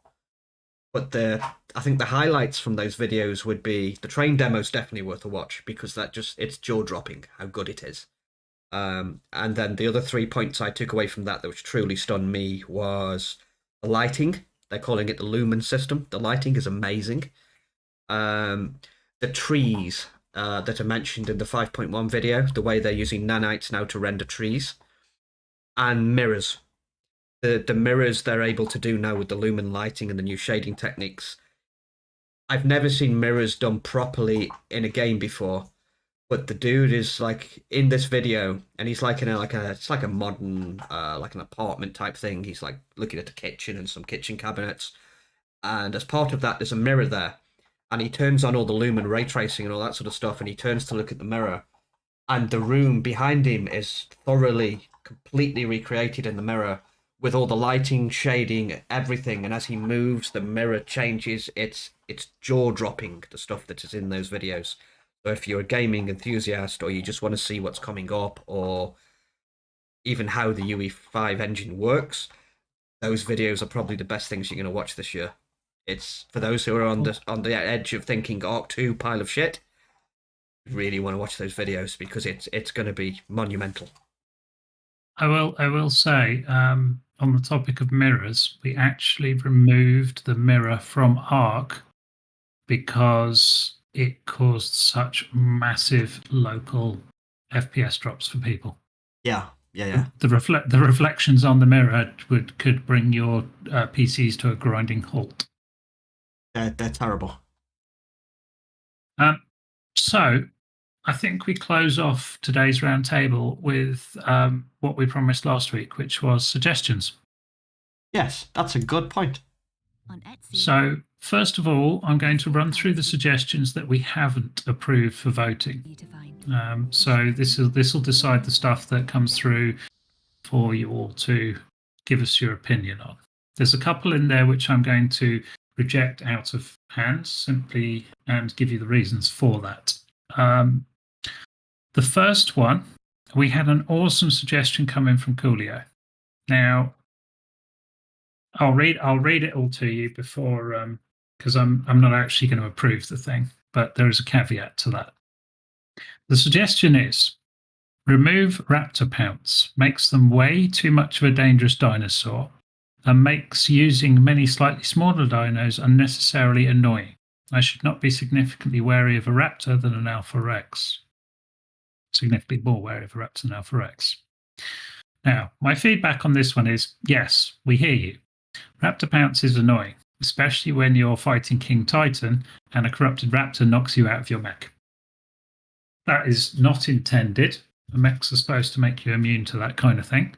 But I think the highlights from those videos would be the train demo's definitely worth a watch, because it's jaw-dropping how good it is. And then the other 3 points I took away from that which truly stunned me was the lighting. They're calling it the Lumen system. The lighting is amazing. The trees that are mentioned in the 5.1 video, the way they're using nanites now to render trees, and mirrors. The mirrors they're able to do now with the Lumen lighting and the new shading techniques. I've never seen mirrors done properly in a game before, but the dude is like in this video, and he's like it's like a modern like an apartment type thing. He's like looking at a kitchen and some kitchen cabinets, and as part of that, there's a mirror there, and he turns on all the Lumen ray tracing and all that sort of stuff, and he turns to look at the mirror, and the room behind him is thoroughly, completely recreated in the mirror, with all the lighting, shading, everything. And as he moves, the mirror changes. It's jaw-dropping, the stuff that is in those videos. So if you're a gaming enthusiast, or you just want to see what's coming up, or even how the UE5 engine works, those videos are probably the best things you're going to watch this year. It's for those who are on the edge of thinking Arc 2 pile of shit. You really want to watch those videos, because it's going to be monumental.
I will say, on the topic of mirrors, we actually removed the mirror from Arc because it caused such massive local FPS drops for people.
Yeah.
The reflections on the mirror could bring your PCs to a grinding halt.
They're terrible.
So I think we close off today's roundtable with what we promised last week, which was suggestions.
Yes, that's a good point.
So first of all, I'm going to run through the suggestions that we haven't approved for voting. So this will decide the stuff that comes through for you all to give us your opinion on. There's a couple in there which I'm going to reject out of hand simply, and give you the reasons for that. The first one, we had an awesome suggestion come in from Coolio. Now, I'll read it all to you before, because I'm not actually going to approve the thing, but there is a caveat to that. The suggestion is remove raptor pounce, makes them way too much of a dangerous dinosaur, and makes using many slightly smaller dinos unnecessarily annoying. I should not be significantly wary of a raptor than an Alpha Rex. Significantly more wary of a raptor than Alpha Rex. Now, my feedback on this one is yes, we hear you. Raptor Pounce is annoying, especially when you're fighting King Titan and a corrupted raptor knocks you out of your mech. That is not intended. The mechs are supposed to make you immune to that kind of thing.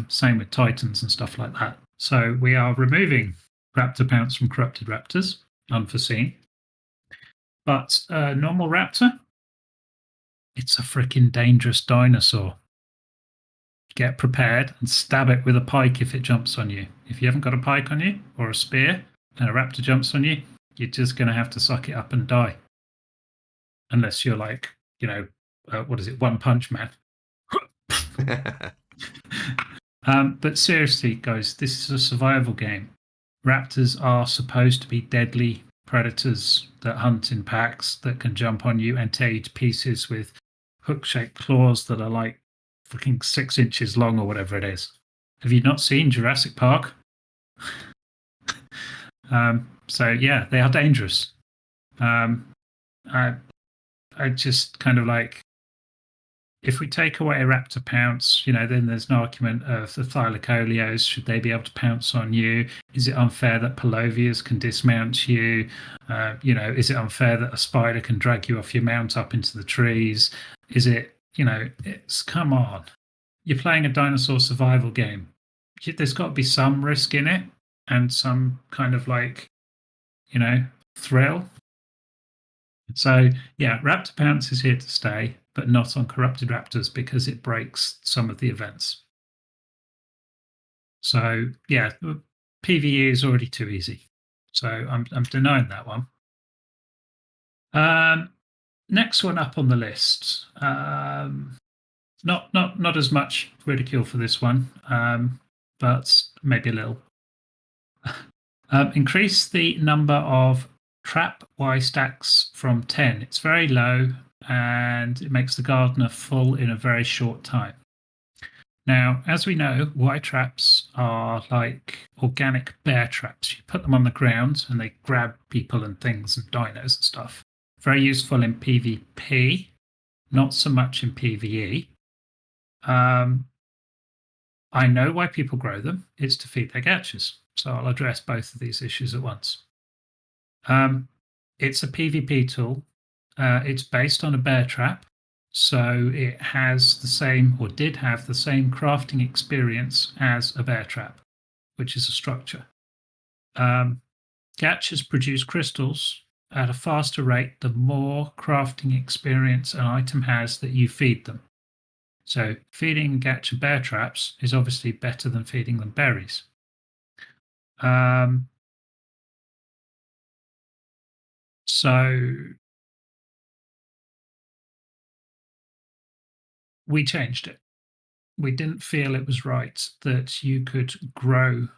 Same with Titans and stuff like that. So we are removing Raptor Pounce from corrupted raptors, unforeseen. But normal raptor, it's a freaking dangerous dinosaur. Get prepared and stab it with a pike if it jumps on you. If you haven't got a pike on you or a spear and a raptor jumps on you, you're just going to have to suck it up and die. Unless you're like, what is it, One Punch Man. But seriously, guys, this is a survival game. Raptors are supposed to be deadly predators that hunt in packs that can jump on you and tear you to pieces with hook-shaped claws that are like fucking 6 inches long or whatever it is. Have you not seen Jurassic Park? So yeah, they are dangerous. I just kind of like, if we take away a raptor pounce, then there's an argument of the thylacolios. Should they be able to pounce on you? Is it unfair that palovias can dismount you? Is it unfair that a spider can drag you off your mount up into the trees? Is it, it's, come on. You're playing a dinosaur survival game. There's got to be some risk in it and some kind of like, thrill. So yeah, Raptor Pounce is here to stay, but not on Corrupted Raptors because it breaks some of the events. So yeah, PvE is already too easy. So I'm denying that one. Next one up on the list. Not as much ridicule for this one, but maybe a little. Increase the number of trap Y stacks from 10. It's very low and it makes the gardener full in a very short time. Now, as we know, Y traps are like organic bear traps. You put them on the ground and they grab people and things and dinos and stuff. Very useful in PvP, not so much in PvE. I know why people grow them. It's to feed their gachas. So I'll address both of these issues at once. It's a PvP tool. It's based on a bear trap. So it has the same, or did have the same crafting experience as a bear trap, which is a structure. Gachas produce crystals at a faster rate the more crafting experience an item has that you feed them. So feeding gacha bear traps is obviously better than feeding them berries. So we changed it. We didn't feel it was right that you could grow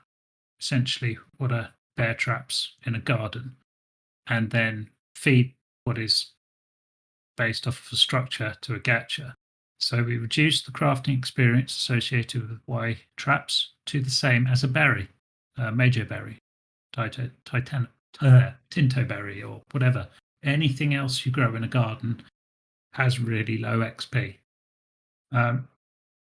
essentially what are bear traps in a garden and then feed what is based off of a structure to a gacha. So we reduced the crafting experience associated with Y traps to the same as a berry, major berry, tinto berry, or whatever. Anything else you grow in a garden has really low XP. The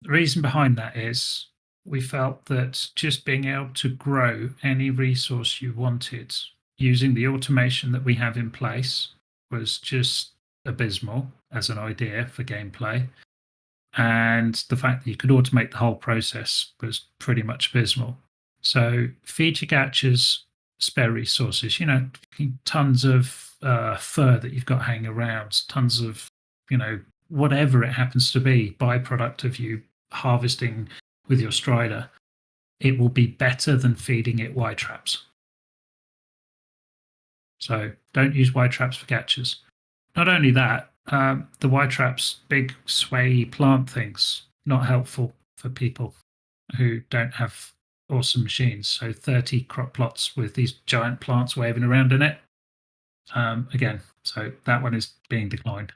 reason behind that is we felt that just being able to grow any resource you wanted using the automation that we have in place was just abysmal as an idea for gameplay. And the fact that you could automate the whole process was pretty much abysmal. So feed your gachas spare resources, tons of fur that you've got hanging around, tons of, whatever it happens to be, byproduct of you harvesting with your strider. It will be better than feeding it Y traps. So don't use Y traps for gachas. Not only that, the Y traps, big sway plant things, not helpful for people who don't have awesome machines. So 30 crop plots with these giant plants waving around in it. Again, so that one is being declined.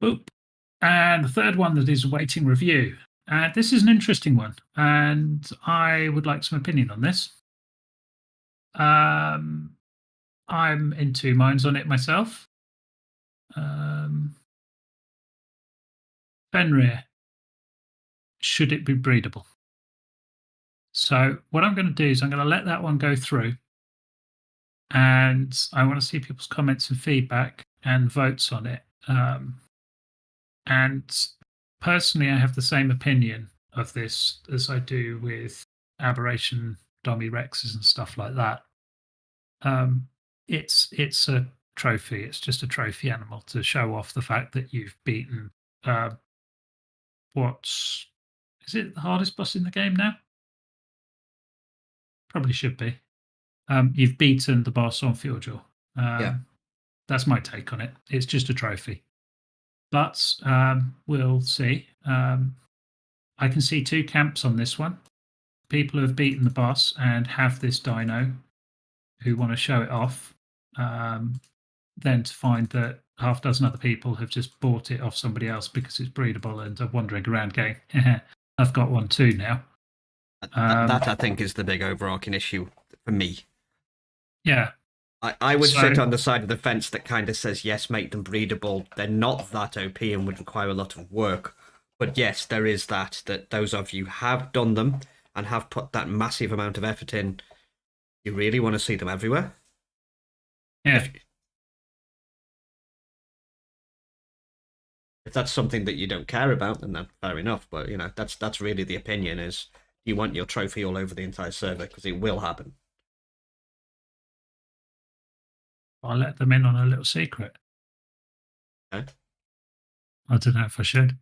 Boop. And the third one that is awaiting review. This is an interesting one, and I would like some opinion on this. I'm in two minds on it myself. Fenrir, should it be breedable? So what I'm going to do is I'm going to let that one go through, and I want to see people's comments and feedback and votes on it. And personally, I have the same opinion of this as I do with aberration dummy rexes and stuff like that. It's a trophy. It's just a trophy animal to show off the fact that you've beaten what's is it the hardest boss in the game now? Probably should be. You've beaten the boss on Fjordjaw.
Yeah.
That's my take on it. It's just a trophy. But we'll see. I can see two camps on this one. People who have beaten the boss and have this dino who want to show it off. Then to find that half a dozen other people have just bought it off somebody else because it's breedable and are wandering around going, I've got one too now.
That I think is the big overarching issue for me.
Yeah.
I would sit on the side of the fence that kind of says, yes, make them breedable. They're not that OP and would require a lot of work. But yes, there is that those of you have done them and have put that massive amount of effort in. You really want to see them everywhere?
Yeah.
If that's something that you don't care about, then fair enough. But, you know, that's really the opinion is you want your trophy all over the entire server because it will happen.
I'll let them in on a little secret.
Okay.
I don't know if I should.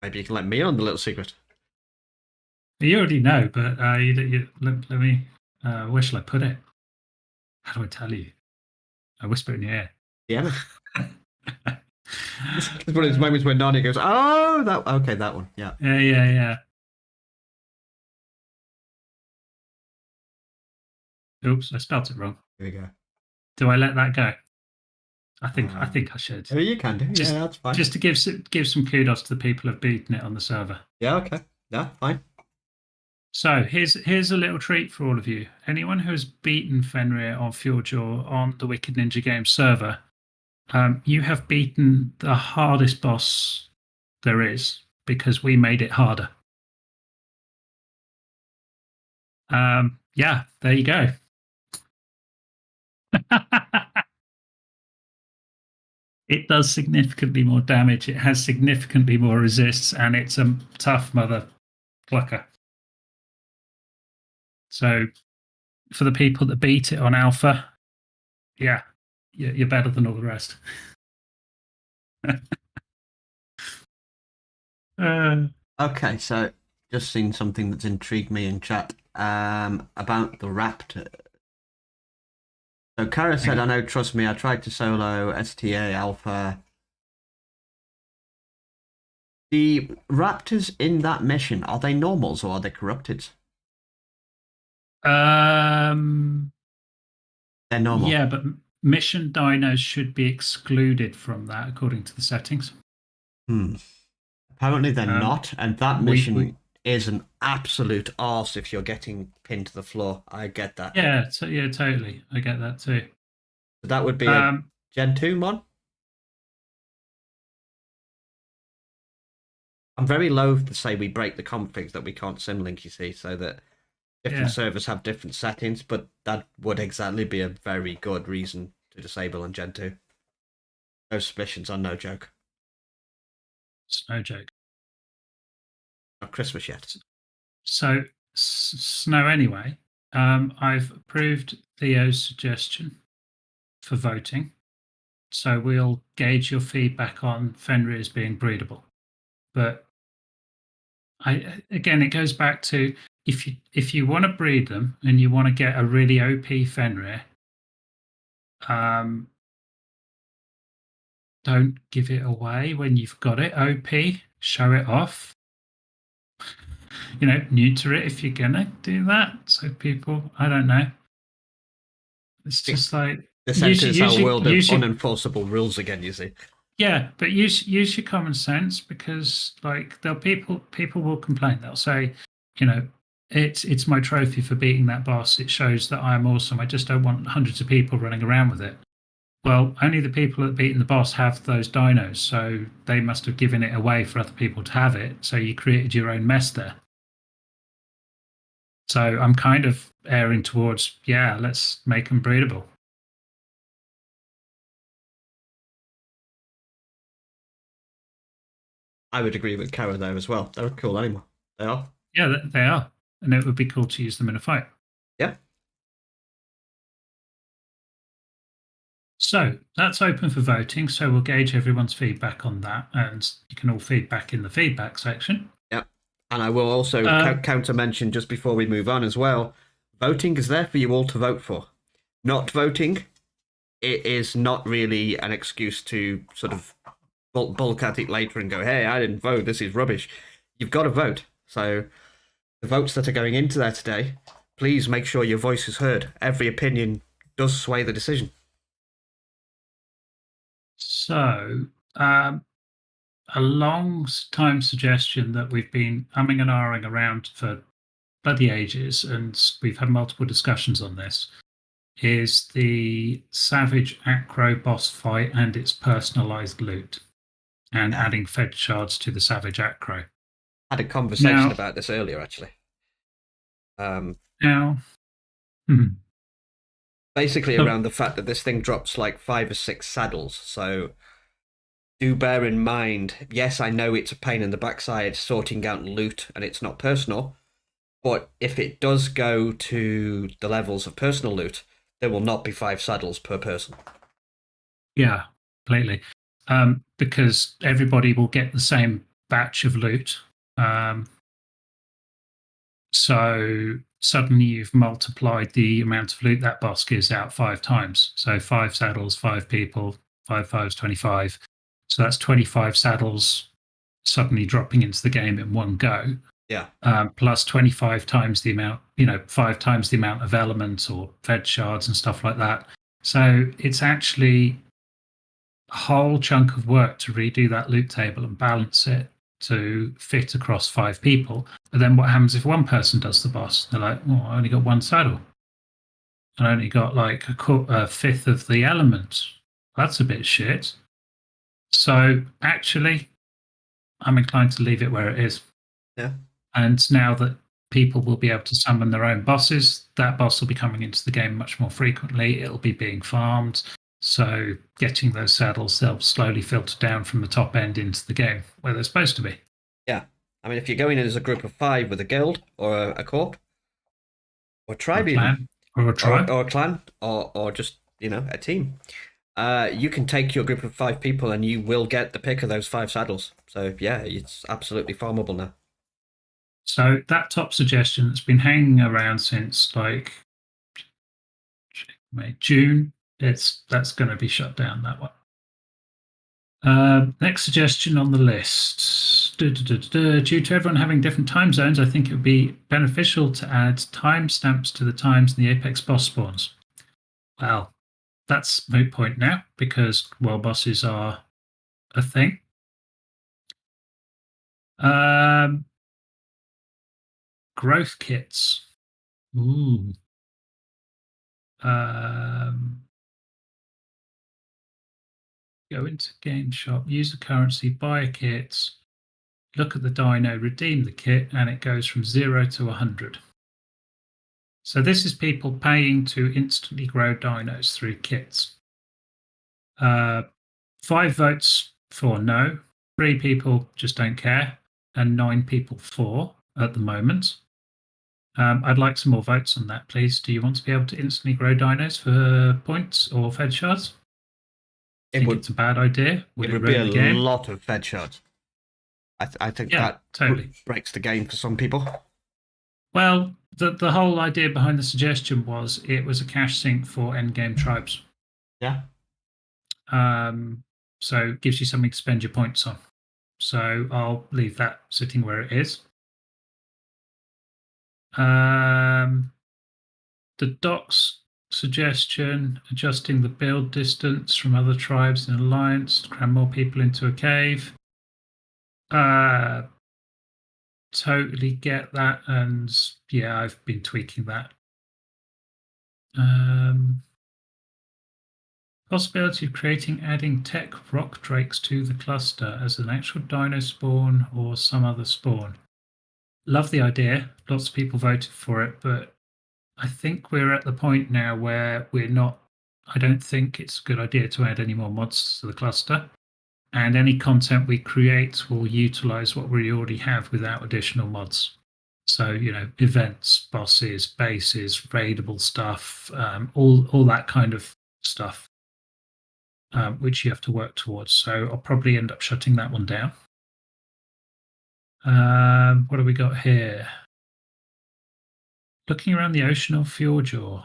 Maybe you can let me on the little secret.
You already know, but let me. Where shall I put it? How do I tell you? I whisper in your ear.
Yeah. It's one of those moments where Narnia goes, "Oh, that one." Yeah.
Yeah. Oops, I spelt it wrong.
Here we go.
Do I let that go? I think I should.
Oh, you can do. Yeah, that's fine.
Just to give some kudos to the people who've beaten it on the server.
Yeah. Okay. Yeah. Fine.
So here's a little treat for all of you. Anyone who has beaten Fenrir on Fjordjaw on the WickedNinjaGames server, you have beaten the hardest boss there is because we made it harder. Yeah, there you go. It does significantly more damage. It has significantly more resists, and it's a tough mother clucker. So for the people that beat it on alpha, yeah, you're better than all the rest.
Okay, so just seen something that's intrigued me in chat about the Raptor. So Kara said, I know, trust me, I tried to solo STA Alpha. The Raptors in that mission, are they normals or are they corrupted?
They're
normal.
Yeah, but mission dinos should be excluded from that according to the settings.
Apparently they're not, and that mission is an absolute arse if you're getting pinned to the floor. I get that.
Yeah, totally. I get that too.
So that would be a Gen 2 mod? I'm very loath to say we break the configs that we can't symlink, you see, so that different servers have different settings, but that would exactly be a very good reason to disable on Gen 2. Those suspicions are no joke.
It's no joke.
Not Christmas yet.
So, Snow, anyway, I've approved Theo's suggestion for voting. So we'll gauge your feedback on Fenrir's being breedable. But again, it goes back to if you want to breed them and you want to get a really OP Fenrir, don't give it away when you've got it OP. Show it off. You know, neuter it if you're gonna do that. So people, I don't know. It's just like
this enters our world of unenforceable rules again. You see.
Yeah, but use your common sense because like people will complain. They'll say, you know, it's my trophy for beating that boss. It shows that I'm awesome. I just don't want hundreds of people running around with it. Well, only the people that beaten the boss have those dinos, so they must have given it away for other people to have it. So you created your own mess there. So I'm kind of erring towards, yeah, let's make them breedable.
I would agree with Kara there as well. They're a cool animal. They are.
Yeah, they are. And it would be cool to use them in a fight.
Yeah.
So that's open for voting. So we'll gauge everyone's feedback on that. And you can all feedback in the feedback section.
Yeah. And I will also counter mention just before we move on as well. Voting is there for you all to vote for. Not voting, it is not really an excuse to sort of bulk at it later and go, hey, I didn't vote, this is rubbish. You've got to vote. So the votes that are going into there today, please make sure your voice is heard. Every opinion does sway the decision.
So a long time suggestion that we've been umming and ahhing around for bloody ages, and we've had multiple discussions on this, is the Savage Acro boss fight and its personalized loot, and adding fed shards to the Savage Acro.
I had a conversation about this earlier, actually. Basically around the fact that this thing drops like 5 or 6 saddles, so do bear in mind, yes, I know it's a pain in the backside sorting out loot and it's not personal, but if it does go to the levels of personal loot, there will not be 5 saddles per person.
Yeah, completely. Because everybody will get the same batch of loot. So suddenly you've multiplied the amount of loot that boss gives out 5 times. So 5 saddles, 5 people, 5 5s, 25. So that's 25 saddles suddenly dropping into the game in one go.
Yeah.
Plus 25 times the amount, 5 times the amount of elements or fed shards and stuff like that. So it's actually a whole chunk of work to redo that loot table and balance it to fit across 5 people. But then what happens if one person does the boss? They're like, oh, I only got 1 saddle. I only got like a fifth of the element. That's a bit shit. So actually, I'm inclined to leave it where it is.
Yeah.
And now that people will be able to summon their own bosses, that boss will be coming into the game much more frequently. It'll be being farmed. So getting those saddles, they'll slowly filter down from the top end into the game where they're supposed to be.
Yeah. I mean, if you're going in as a group of 5 with a guild or a corp or a tribe, even,
or a tribe,
or a clan, or just a team, you can take your group of 5 people and you will get the pick of those 5 saddles. So yeah, it's absolutely farmable now.
So that top suggestion that's been hanging around since like June, that's going to be shut down, that one. Next suggestion on the list. Due to everyone having different time zones, I think it would be beneficial to add timestamps to the times in the Apex boss spawns. Well, that's moot point now because world bosses are a thing. Growth kits. Ooh. Go into game shop, use the currency, buy a kit, look at the dino, redeem the kit, and it goes from 0 to 100. So this is people paying to instantly grow dinos through kits. 5 votes for no, 3 people just don't care, and 9 people for at the moment. I'd like some more votes on that, please. Do you want to be able to instantly grow dinos for points or fed shards? Think it's a bad idea?
It would be a lot of fed shards. I think that
totally
breaks the game for some people.
Well, the whole idea behind the suggestion was it was a cash sink for endgame tribes.
Yeah.
So it gives you something to spend your points on. So I'll leave that sitting where it is. The docs suggestion, adjusting the build distance from other tribes in alliance to cram more people into a cave. Totally get that, and yeah, I've been tweaking that. Possibility of adding tech rock drakes to the cluster as an actual dino spawn or some other spawn. Love the idea. Lots of people voted for it, but I think we're at the point now where we're not. I don't think it's a good idea to add any more mods to the cluster. And any content we create will utilize what we already have without additional mods. So, events, bosses, bases, raidable stuff, all that kind of stuff, which you have to work towards. So I'll probably end up shutting that one down. What have we got here? Looking around the ocean of Fjordjaw,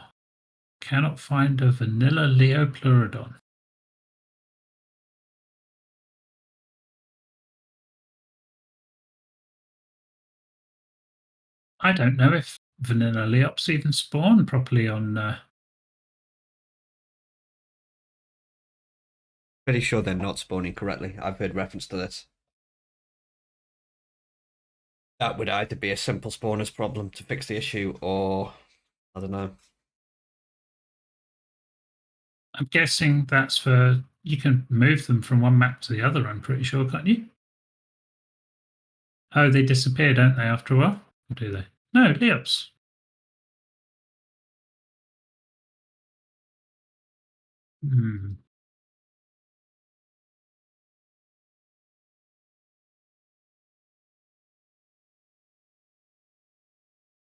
cannot find a vanilla Leopleurodon. I don't know if vanilla Leops even spawn properly on.
Pretty sure they're not spawning correctly. I've heard reference to this. That would either be a simple spawners problem to fix the issue, or I don't know.
I'm guessing that's for you can move them from one map to the other. I'm pretty sure, can't you? Oh, they disappear, don't they? After a while, or do they? No, Leops. Hmm.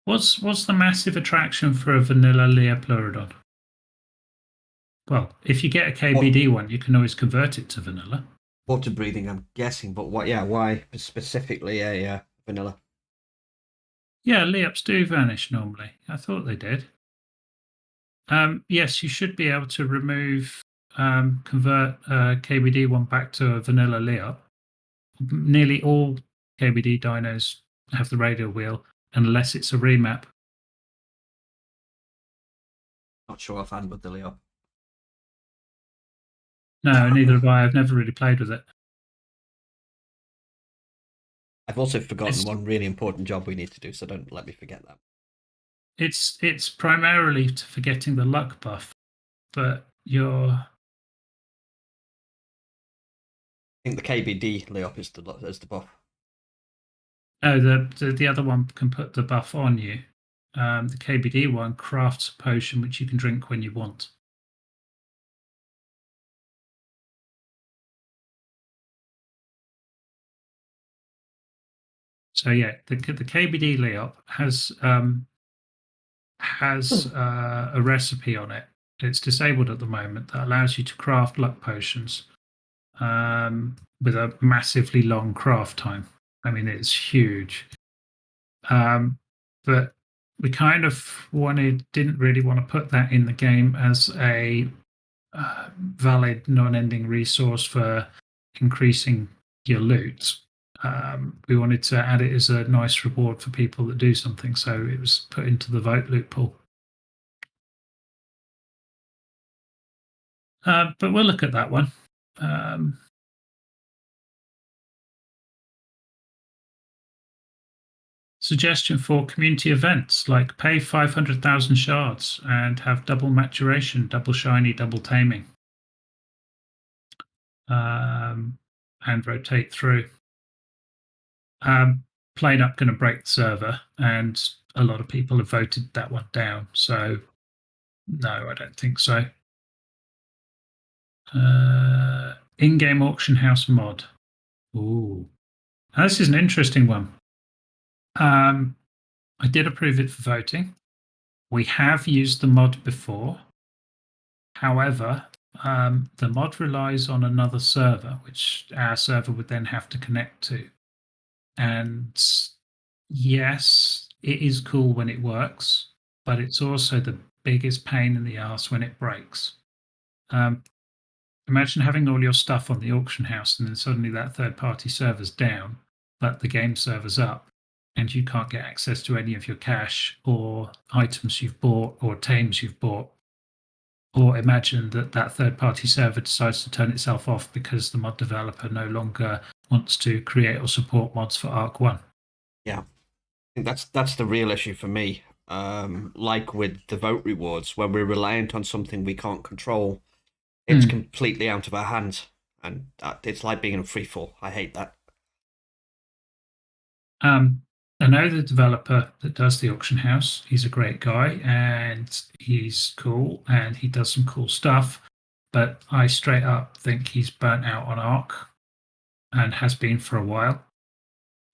What's the massive attraction for a vanilla Leopleurodon? Well, if you get a KBD one, you can always convert it to vanilla.
Water breathing, I'm guessing, but what? Yeah, why specifically a vanilla?
Yeah, Leops do vanish normally. I thought they did. Yes, you should be able to convert KBD one back to a vanilla Leop. Nearly all KBD dinos have the radial wheel, unless it's a remap.
Not sure offhand with the Leo.
No, neither have I. I've never really played with it.
I've also forgotten one really important job we need to do, so don't let me forget that.
It's primarily for getting the luck buff, but you're.
I think the KBD Leop is the buff.
Oh, the other one can put the buff on you. The KBD one crafts a potion which you can drink when you want. So yeah, the KBD Leop has a recipe on it. It's disabled at the moment that allows you to craft luck potions with a massively long craft time. I mean, it's huge. But we kind of didn't really want to put that in the game as a valid non-ending resource for increasing your loot. We wanted to add it as a nice reward for people that do something, so it was put into the vote loot pool. But we'll look at that one. Suggestion for community events like pay 500,000 shards and have double maturation, double shiny, double taming, and rotate through. Plain up going to break the server, and a lot of people have voted that one down. So, no, I don't think so. In-game auction house mod. Ooh, now, this is an interesting one. I did approve it for voting. We have used the mod before. However, the mod relies on another server, which our server would then have to connect to. And yes, it is cool when it works, but it's also the biggest pain in the ass when it breaks. Imagine having all your stuff on the auction house and then suddenly that third-party server's down, but the game server's up, and you can't get access to any of your cash or items you've bought or tames you've bought. Or imagine that third-party server decides to turn itself off because the mod developer no longer wants to create or support mods for Arc 1.
Yeah, I think that's the real issue for me. Like with the vote rewards, when we're reliant on something we can't control, It's completely out of our hands, and it's like being in a free fall. I hate that.
I know the developer that does the auction house. He's a great guy and he's cool and he does some cool stuff. But I straight up think he's burnt out on Ark and has been for a while.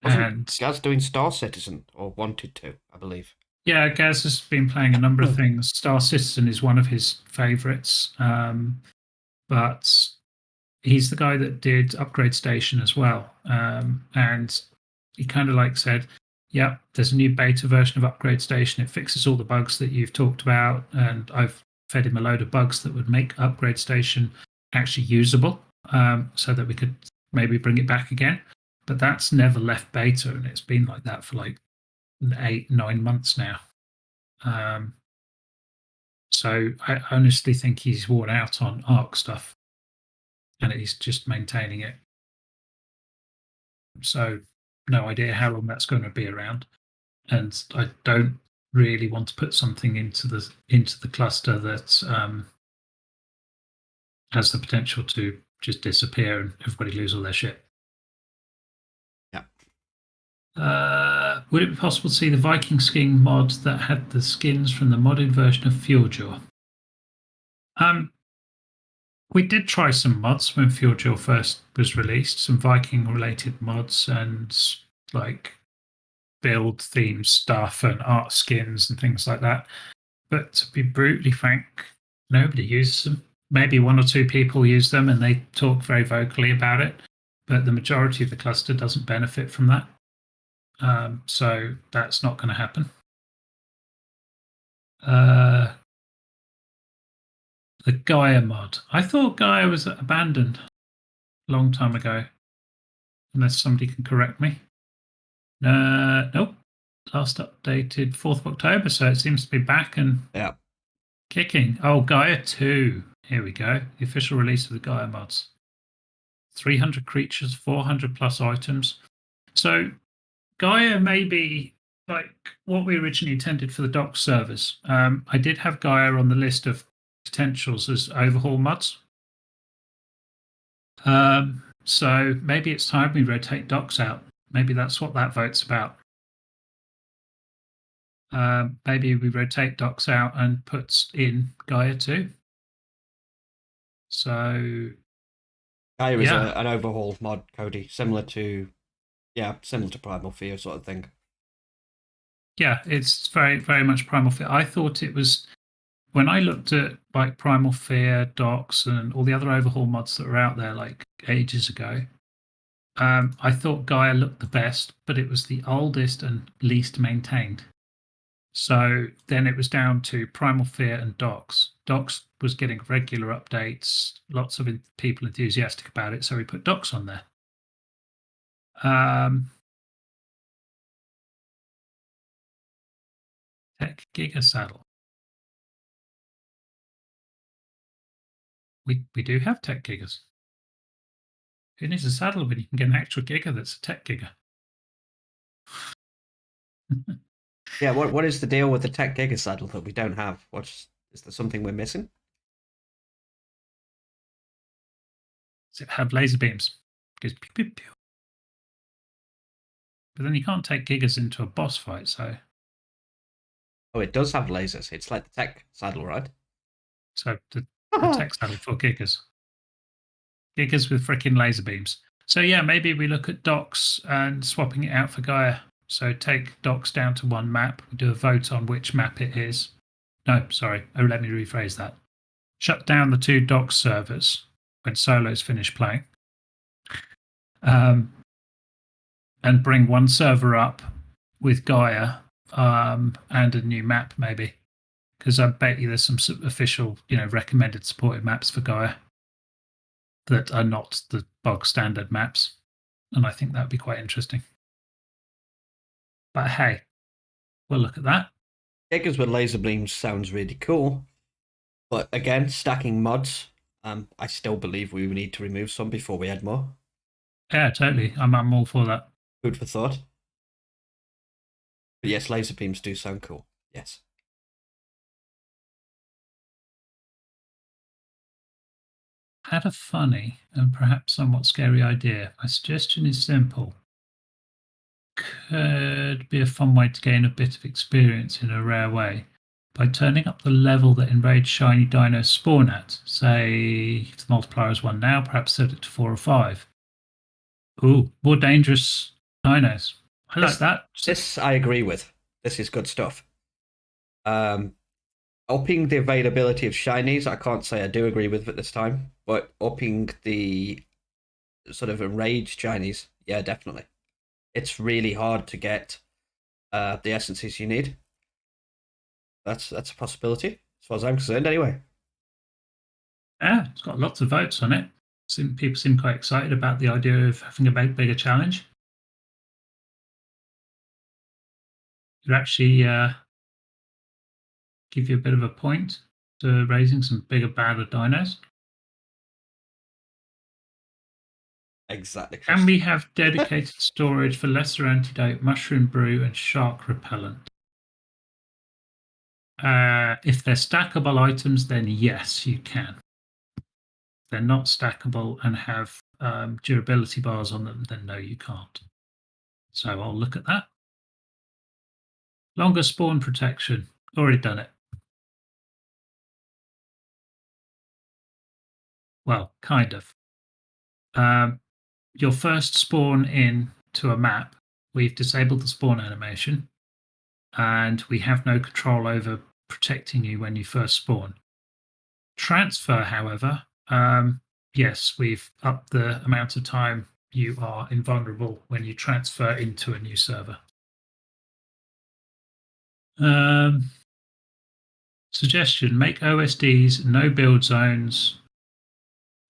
Wasn't
And
Gaz doing Star Citizen, or wanted to, I believe?
yeah, Gaz has been playing a number of things. Star Citizen is one of his favorites. But he's the guy that did Upgrade Station as well. And he kind of like said, yeah, there's a new beta version of Upgrade Station. It fixes all the bugs that you've talked about. And I've fed him a load of bugs that would make Upgrade Station actually usable, so that we could maybe bring it back again. But that's never left beta. And it's been like that for like 8-9 months now. So I honestly think he's worn out on Arc stuff and he's just maintaining it. So no idea how long that's going to be around. And I don't really want to put something into the cluster that has the potential to just disappear and everybody lose all their shit.
Yeah.
Would it be possible to see the Viking skiing mod that had the skins from the modded version of Fjordjaw? We did try some mods when Fjordjaw first was released, some Viking related mods and like build theme stuff and art skins and things like that. But to be brutally frank, nobody uses them. Maybe one or two people use them and they talk very vocally about it, but the majority of the cluster doesn't benefit from that. So that's not going to happen. The Gaia mod. I thought Gaia was abandoned a long time ago, unless somebody can correct me. Nope. Last updated 4th of October, so it seems to be back and kicking. Oh, Gaia 2. Here we go. The official release of the Gaia mods. 300 creatures, 400 plus items. So Gaia may be like what we originally intended for the dock servers. I did have Gaia on the list of potentials as overhaul mods. So maybe it's time we rotate docks out. Maybe that's what that vote's about. Maybe we rotate docks out and put in Gaia 2. So
Gaia is an overhaul mod, Cody, similar to Primal Fear sort of thing.
Yeah, it's very, very much Primal Fear. I thought it was, when I looked at like Primal Fear docs and all the other overhaul mods that were out there like ages ago, I thought Gaia looked the best, but it was the oldest and least maintained. So then it was down to Primal Fear and Docs. Docs was getting regular updates, lots of people enthusiastic about it, so we put Docs on there. Tech Giga Saddle. We do have Tech Gigas. Who needs a saddle when you can get an actual Giga that's a Tech Giga?
Yeah, what is the deal with the Tech Giga saddle that we don't have? Is there something we're missing?
Does it have laser beams? It goes pew, pew, pew. But then you can't take Gigas into a boss fight, so.
Oh, it does have lasers. It's like the Tech saddle, right?
So the Tech saddle for Gigas. Gigas with freaking laser beams. So yeah, maybe we look at Docs and swapping it out for Gaia. So take Docs down to one map. We do a vote on which map it is. No, sorry. Oh, let me rephrase that. Shut down the 2 Docs servers when Solo's finished playing. And bring one server up with Gaia and a new map, maybe. Because I bet you there's some official, recommended supported maps for Gaia that are not the bog standard maps. And I think that would be quite interesting. But hey, we'll look at that.
Gigas with laser beams sounds really cool. But again, stacking mods, I still believe we need to remove some before we add more.
Yeah, totally. I'm all for that.
Food for thought. But yes, laser beams do sound cool. Yes.
had a funny and perhaps somewhat scary idea. My suggestion is simple. Could be a fun way to gain a bit of experience in a rare way by turning up the level that enraged shiny dinos spawn at. Say, if the multiplier is 1 now, perhaps set it to 4 or 5. Ooh, more dangerous dinos. I like that.
This I agree with. This is good stuff. Upping the availability of shinies, I can't say I do agree with at this time, but upping the sort of enraged shinies, yeah, definitely. It's really hard to get the essences you need. That's a possibility, as far as I'm concerned, anyway.
Yeah, it's got lots of votes on it. People seem quite excited about the idea of having a bigger challenge. It actually give you a bit of a point to raising some bigger, badder dinos.
Exactly.
Can we have dedicated storage for lesser antidote, mushroom brew, and shark repellent? If they're stackable items, then yes, you can. If they're not stackable and have durability bars on them, then no, you can't. So I'll look at that. Longer spawn protection. Already done it. Well, kind of. Your first spawn in to a map, we've disabled the spawn animation, and we have no control over protecting you when you first spawn. Transfer, however, yes, we've upped the amount of time you are invulnerable when you transfer into a new server. Suggestion: make OSDs no build zones.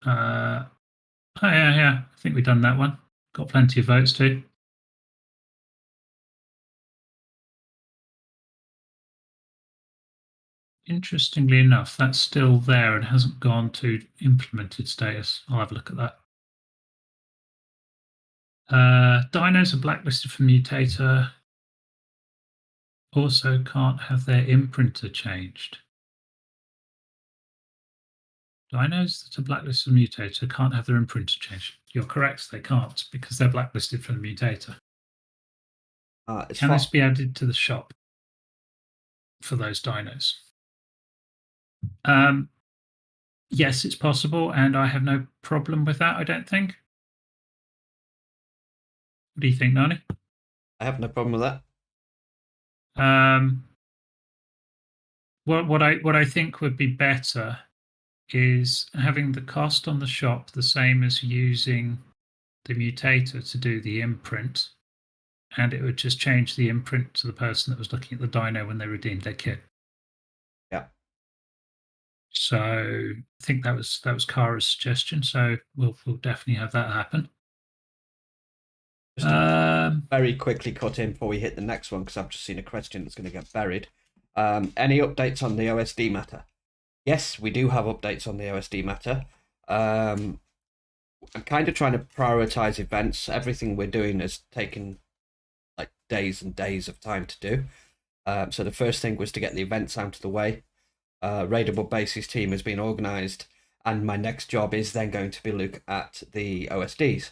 Oh yeah, I think we've done that one. Got plenty of votes too. Interestingly enough, that's still there and hasn't gone to implemented status. I'll have a look at that. Dinos are blacklisted for mutator. Also can't have their imprinter changed. Dinos that are blacklisted for mutator can't have their imprinter changed. You're correct, they can't, because they're blacklisted for the mutator. Can this be added to the shop for those dinos? Yes, it's possible, and I have no problem with that, I don't think. What do you think, Nani?
I have no problem with that.
What I think would be better is having the cost on the shop the same as using the mutator to do the imprint, and it would just change the imprint to the person that was looking at the dino when they redeemed their kit.
Yeah.
So I think that was Kara's suggestion. So we'll definitely have that happen.
Just very quickly cut in before we hit the next one, because I've just seen a question that's going to get buried. Any updates on the OSD matter? Yes, we do have updates on the OSD matter. I'm kind of trying to prioritize events. Everything we're doing has taken like days and days of time to do. So the first thing was to get the events out of the way. Raidable Bases team has been organized, and my next job is then going to be look at the OSDs.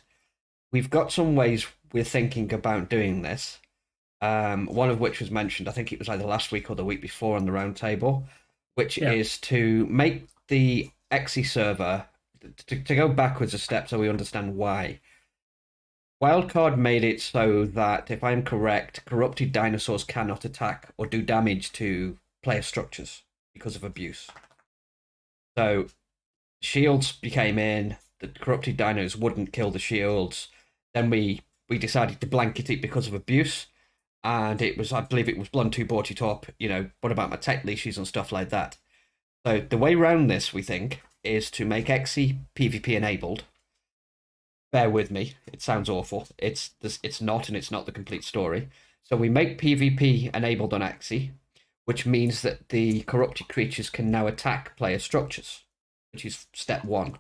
We've got some ways we're thinking about doing this. One of which was mentioned, I think it was either last week or the week before on the roundtable, which is to make the Exe server, to go backwards a step so we understand why. Wildcard made it so that, if I'm correct, corrupted dinosaurs cannot attack or do damage to player structures because of abuse. So shields became in, the corrupted dinos wouldn't kill the shields. Then we decided to blanket it because of abuse. And it was, I believe it was Blunt who brought it up, what about my tech leashes and stuff like that. So the way around this, we think, is to make Exe PvP enabled. Bear with me, it sounds awful. It's not, and it's not the complete story. So we make PvP enabled on Exe, which means that the corrupted creatures can now attack player structures, which is step 1.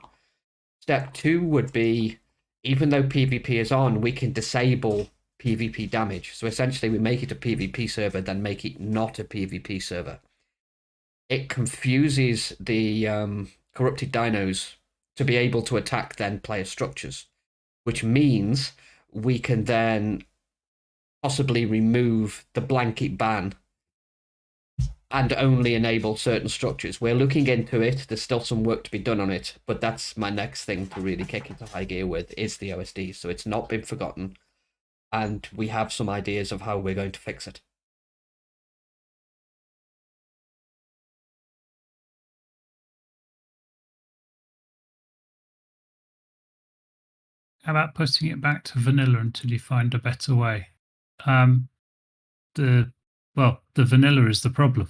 Step 2 would be, even though PvP is on, we can disable PvP damage. So essentially we make it a PvP server, then make it not a PvP server. It confuses the corrupted dinos
to be able to attack then player structures, which means we can then possibly remove the blanket ban and only enable certain structures. We're looking into it. There's still some work to be done on it, but that's my next thing to really kick into high gear with is the OSDs. So it's not been forgotten, and we have some ideas of how we're going to fix it.
How about putting it back to vanilla until you find a better way? The vanilla is the problem.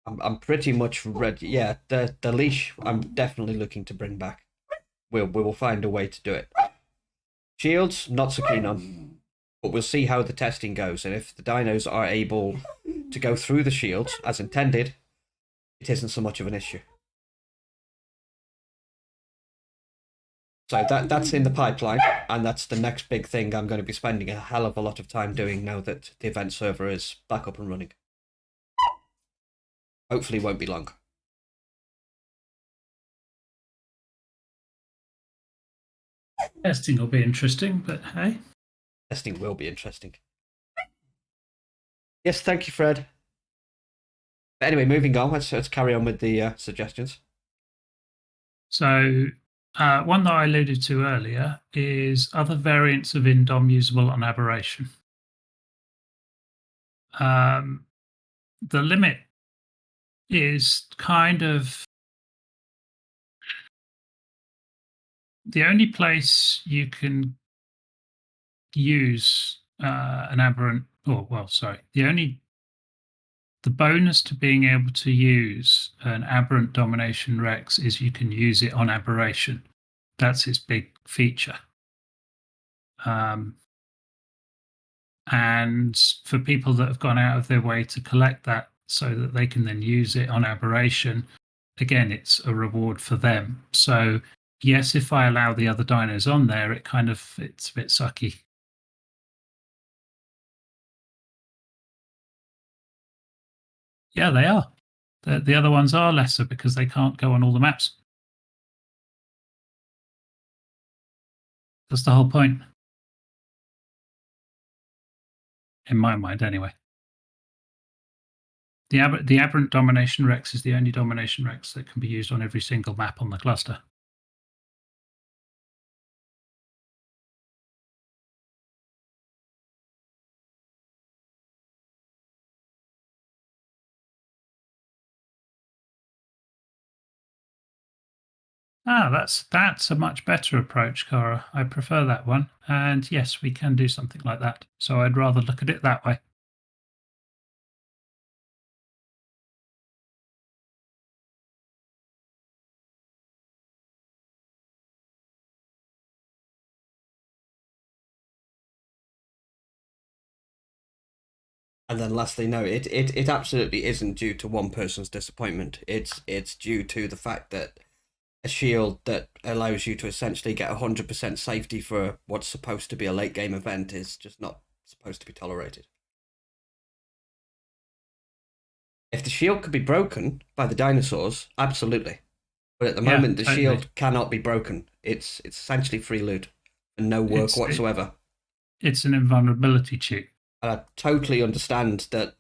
I'm pretty much ready. Yeah, the leash I'm definitely looking to bring back. We will find a way to do it. Shields, not so keen on, but we'll see how the testing goes, and if the dinos are able to go through the shields as intended, it isn't so much of an issue. So that's in the pipeline, and that's the next big thing I'm going to be spending a hell of a lot of time doing now that the event server is back up and running. Hopefully won't be long.
Testing will be interesting, but hey.
Testing will be interesting. Yes, thank you, Fred. But anyway, moving on, let's carry on with the suggestions.
So one that I alluded to earlier is other variants of Indom usable on Aberration. The limit is kind of the only place you can use an aberrant, the bonus to being able to use an aberrant domination Rex is you can use it on Aberration. That's its big feature. And for people that have gone out of their way to collect that so that they can then use it on Aberration, again, it's a reward for them. So yes, if I allow the other dinos on there, it's a bit sucky. Yeah, they are. The other ones are lesser because they can't go on all the maps. That's the whole point. In my mind, anyway. The Aberrant Domination Rex is the only Domination Rex that can be used on every single map on the cluster. That's a much better approach, Cara. I prefer that one. And yes, we can do something like that. So I'd rather look at it that way.
And then lastly, no, it absolutely isn't due to one person's disappointment. It's due to the fact that a shield that allows you to essentially get 100% safety for what's supposed to be a late game event is just not supposed to be tolerated. If the shield could be broken by the dinosaurs, absolutely. But at the moment, the shield cannot be broken. It's essentially free loot and no work whatsoever.
It's an invulnerability cheat.
I totally understand that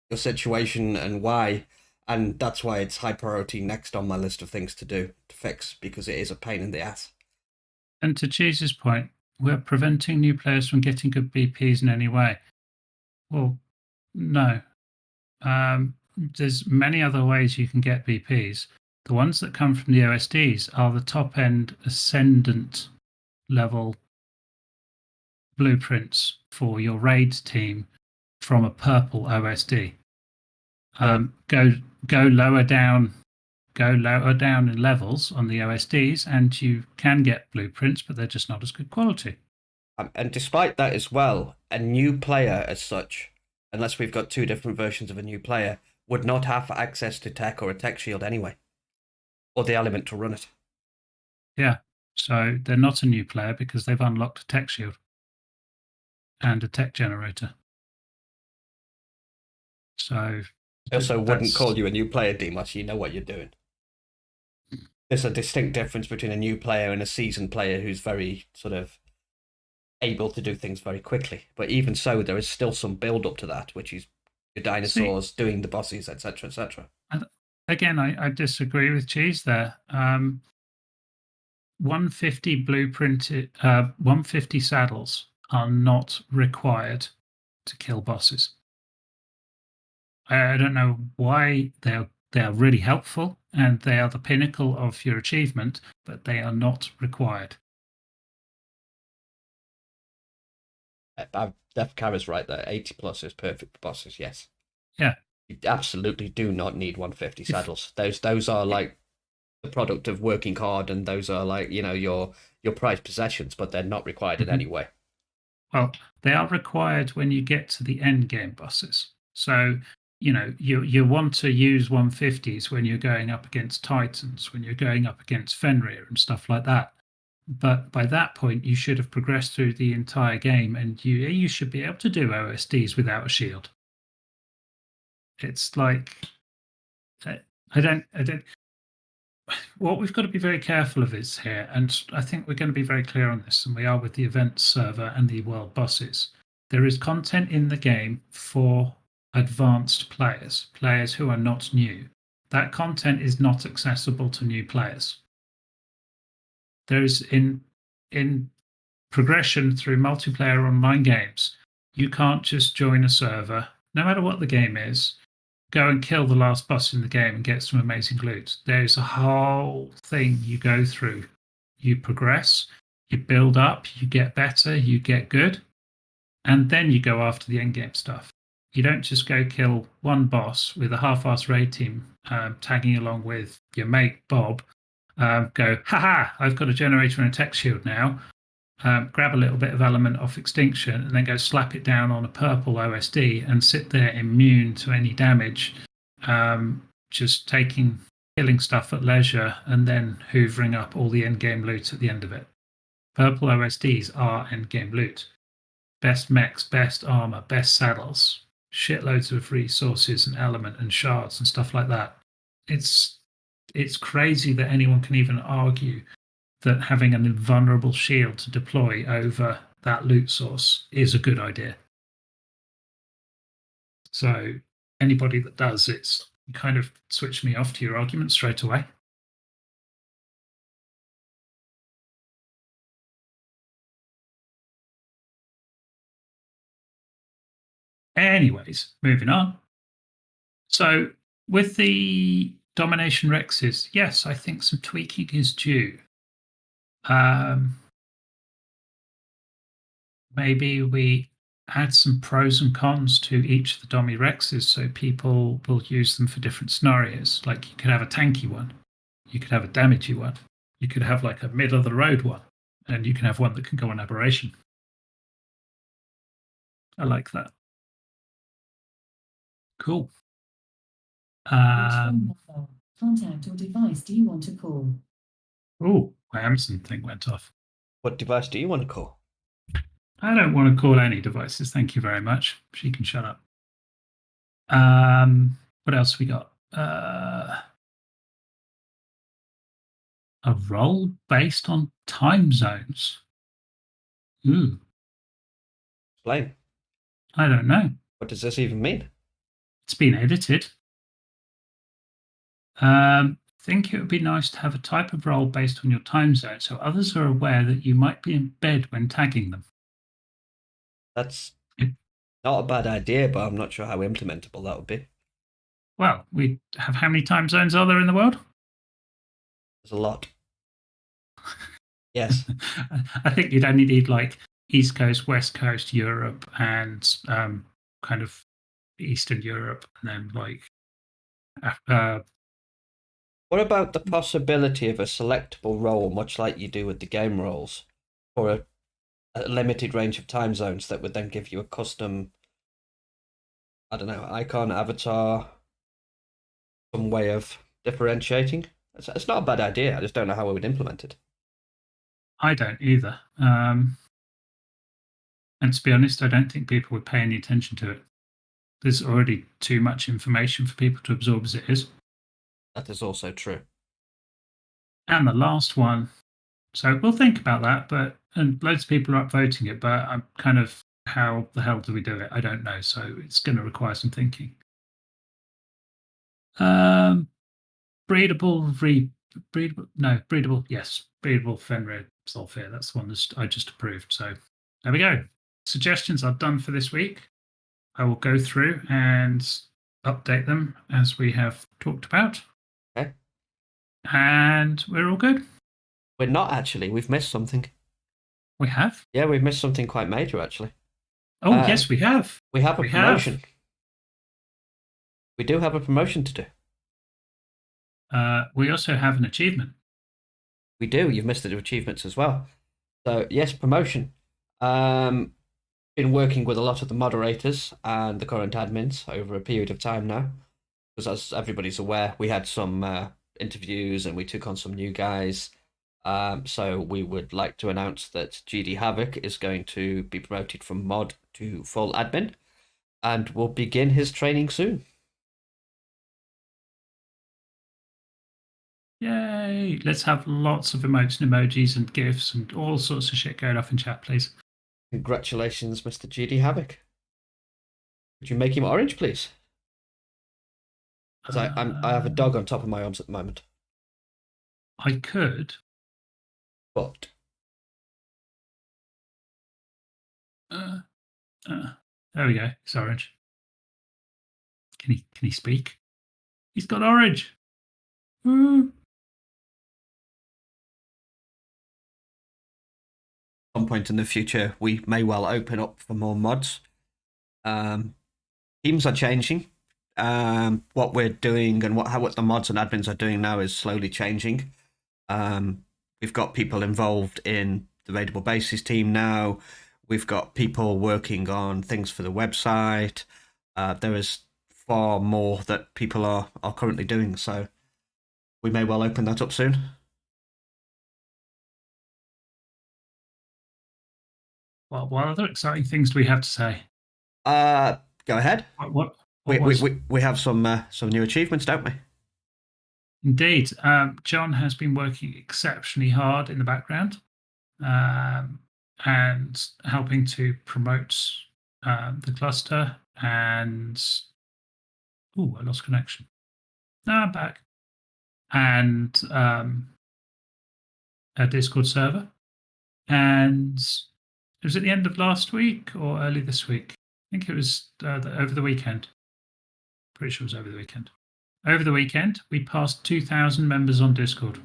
your situation and why, and that's why it's high priority next on my list of things to do, to fix, because it is a pain in the ass.
And to Cheese's point, we're preventing new players from getting good BPs in any way. Well, no. There's many other ways you can get BPs. The ones that come from the OSDs are the top end ascendant level blueprints for your raid team from a purple OSD. Go lower down in levels on the OSDs, and you can get blueprints, but they're just not as good quality.
And despite that as well, a new player as such, unless we've got two different versions of a new player, would not have access to tech or a tech shield anyway, or the element to run it.
Yeah, so they're not a new player because they've unlocked a tech shield and a tech generator. So
I also wouldn't
that's-
call you a new player, Demos. You know what you're doing. There's a distinct difference between a new player and a seasoned player who's very sort of able to do things very quickly. But even so, there is still some build up to that, which is your dinosaurs doing the bosses, etc., etc.
Again, I disagree with Cheese there. 150 blueprinted, 150 saddles are not required to kill bosses. I don't know why they are really helpful and they are the pinnacle of your achievement, but they are not required.
Def Kara's right there. 80 plus is perfect for bosses. Yes.
Yeah.
You absolutely do not need 150 saddles. Those are like the product of working hard, and those are like your prized possessions, but they're not required in any way.
Well, they are required when you get to the end game bosses. So you want to use 150s when you're going up against Titans, when you're going up against Fenrir and stuff like that. But by that point, you should have progressed through the entire game, and you should be able to do OSDs without a shield. It's like I don't. What we've got to be very careful of is here, and I think we're going to be very clear on this, and we are with the event server and the world bosses. There is content in the game for advanced players who are not new. That content is not accessible to new players. There's in progression through multiplayer online games, you can't just join a server, no matter what the game is, go and kill the last boss in the game and get some amazing loot. There's a whole thing you go through. You progress, you build up, you get better, you get good, and then you go after the endgame stuff. You don't just go kill one boss with a half-assed raid team tagging along with your mate Bob. Go, haha, I've got a generator and a tech shield now. Grab a little bit of element off extinction and then go slap it down on a purple OSD and sit there immune to any damage, just killing stuff at leisure and then hoovering up all the endgame loot at the end of it. Purple OSDs are endgame loot. Best mechs, best armor, best saddles, shitloads of resources and element and shards and stuff like that. It's crazy that anyone can even argue that having an invulnerable shield to deploy over that loot source is a good idea. So anybody that does, it's kind of switched me off to your argument straight away. Anyways, moving on. So with the Domination Rexes, yes, I think some tweaking is due. Maybe we add some pros and cons to each of the Domi Rexes so people will use them for different scenarios. Like you could have a tanky one, you could have a damagey one, you could have like a middle of the road one, and you can have one that can go on aberration. I like that. Cool.
Contact or device do you want to call?
Oh, my Amazon thing went off.
What device do you want to call?
I don't want to call any devices. Thank you very much. She can shut up. What else we got? A role based on time zones. Ooh.
Explain.
I don't know.
What does this even mean?
It's been edited. Think it would be nice to have a type of role based on your time zone so others are aware that you might be in bed when tagging them.
That's not a bad idea, but I'm not sure how implementable that would be.
Well, we have how many time zones are there in the world?
There's a lot. Yes.
I think you'd only need like East Coast, West Coast, Europe, and kind of Eastern Europe, and then like
What about the possibility of a selectable role, much like you do with the game roles, for a limited range of time zones that would then give you a custom, I don't know, icon, avatar, some way of differentiating? It's not a bad idea. I just don't know how we would implement it.
I don't either. And to be honest, I don't think people would pay any attention to it. there's already too much information for people to absorb as it is.
That is also true.
And the last one, so we'll think about that, and loads of people are upvoting it, but I'm kind of, how the hell do we do it? I don't know, so it's going to require some thinking. Breedable, yes, breedable Fenrir sulfur. That's the one that I just approved. So there we go. Suggestions are done for this week. I will go through and update them as we have talked about.
Okay.
And we're all good.
We're not actually. We've missed something.
We have?
Yeah, we've missed something quite major, actually.
Oh, yes, we have.
We have a promotion. We do have a promotion to do.
We also have an achievement.
We do. You've missed the achievements as well. So, yes, promotion. Been working with a lot of the moderators and the current admins over a period of time now. Because as everybody's aware, we had some interviews and we took on some new guys. So we would like to announce that GD Havoc is going to be promoted from mod to full admin and will begin his training soon.
Yay! Let's have lots of emotes and emojis and GIFs and all sorts of shit going off in chat, please.
Congratulations, Mr. GD Havoc. Could you make him orange, please? Because I have a dog on top of my arms at the moment.
I could.
But
there we go. He's orange. Can he speak? He's got orange.
Some point in the future, we may well open up for more mods. Teams are changing. What we're doing and what the mods and admins are doing now is slowly changing. We've got people involved in the Raidable Bases team now. We've got people working on things for the website. There is far more that people are currently doing, so we may well open that up soon.
Well, what other exciting things do we have to say?
Go ahead.
What
we have some new achievements, don't we?
Indeed. John has been working exceptionally hard in the background and helping to promote the cluster. And I lost connection. No, I'm back. And a Discord server. And it was at the end of last week or early this week. I think it was over the weekend. Pretty sure it was over the weekend. Over the weekend, we passed 2,000 members on Discord.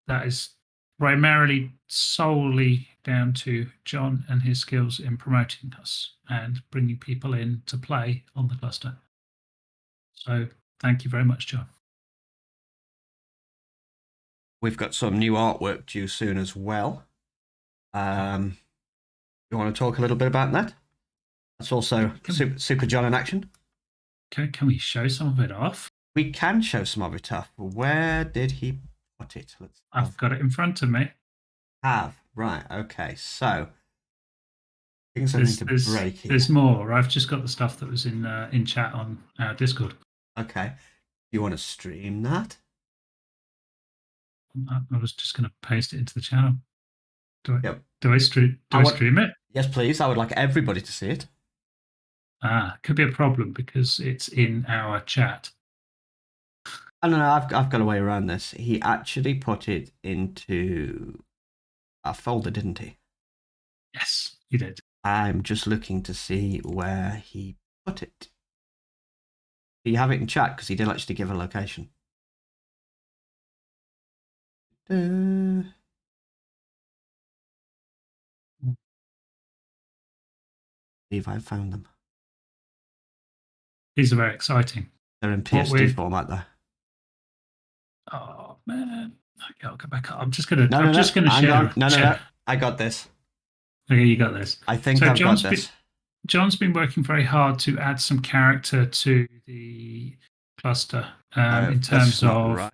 That is primarily solely down to John and his skills in promoting us and bringing people in to play on the cluster. So thank you very much, John.
We've got some new artwork due soon as well. You want to talk a little bit about that? That's also Super John in action.
Can we show some of it off?
We can show some of it off. Where did he put it?
I've got it in front of me.
Right, okay. So things I need to break here.
There's more. I've just got the stuff that was in chat on our Discord.
Okay. You want to stream that?
I was just going to paste it into the channel. Do I stream it?
Yes, please. I would like everybody to see it.
Could be a problem because it's in our chat.
I don't know. I've got a way around this. He actually put it into a folder, didn't he?
Yes, he did.
I'm just looking to see where he put it. Do you have it in chat? Because he did actually give a location. See if I found them.
These are very exciting.
They're in PSD format, though.
Oh man! Okay, I'll go back up. I'm just gonna share.
No. I got this.
Okay, you got this.
I think I've got this.
John's been working very hard to add some character to the cluster in terms of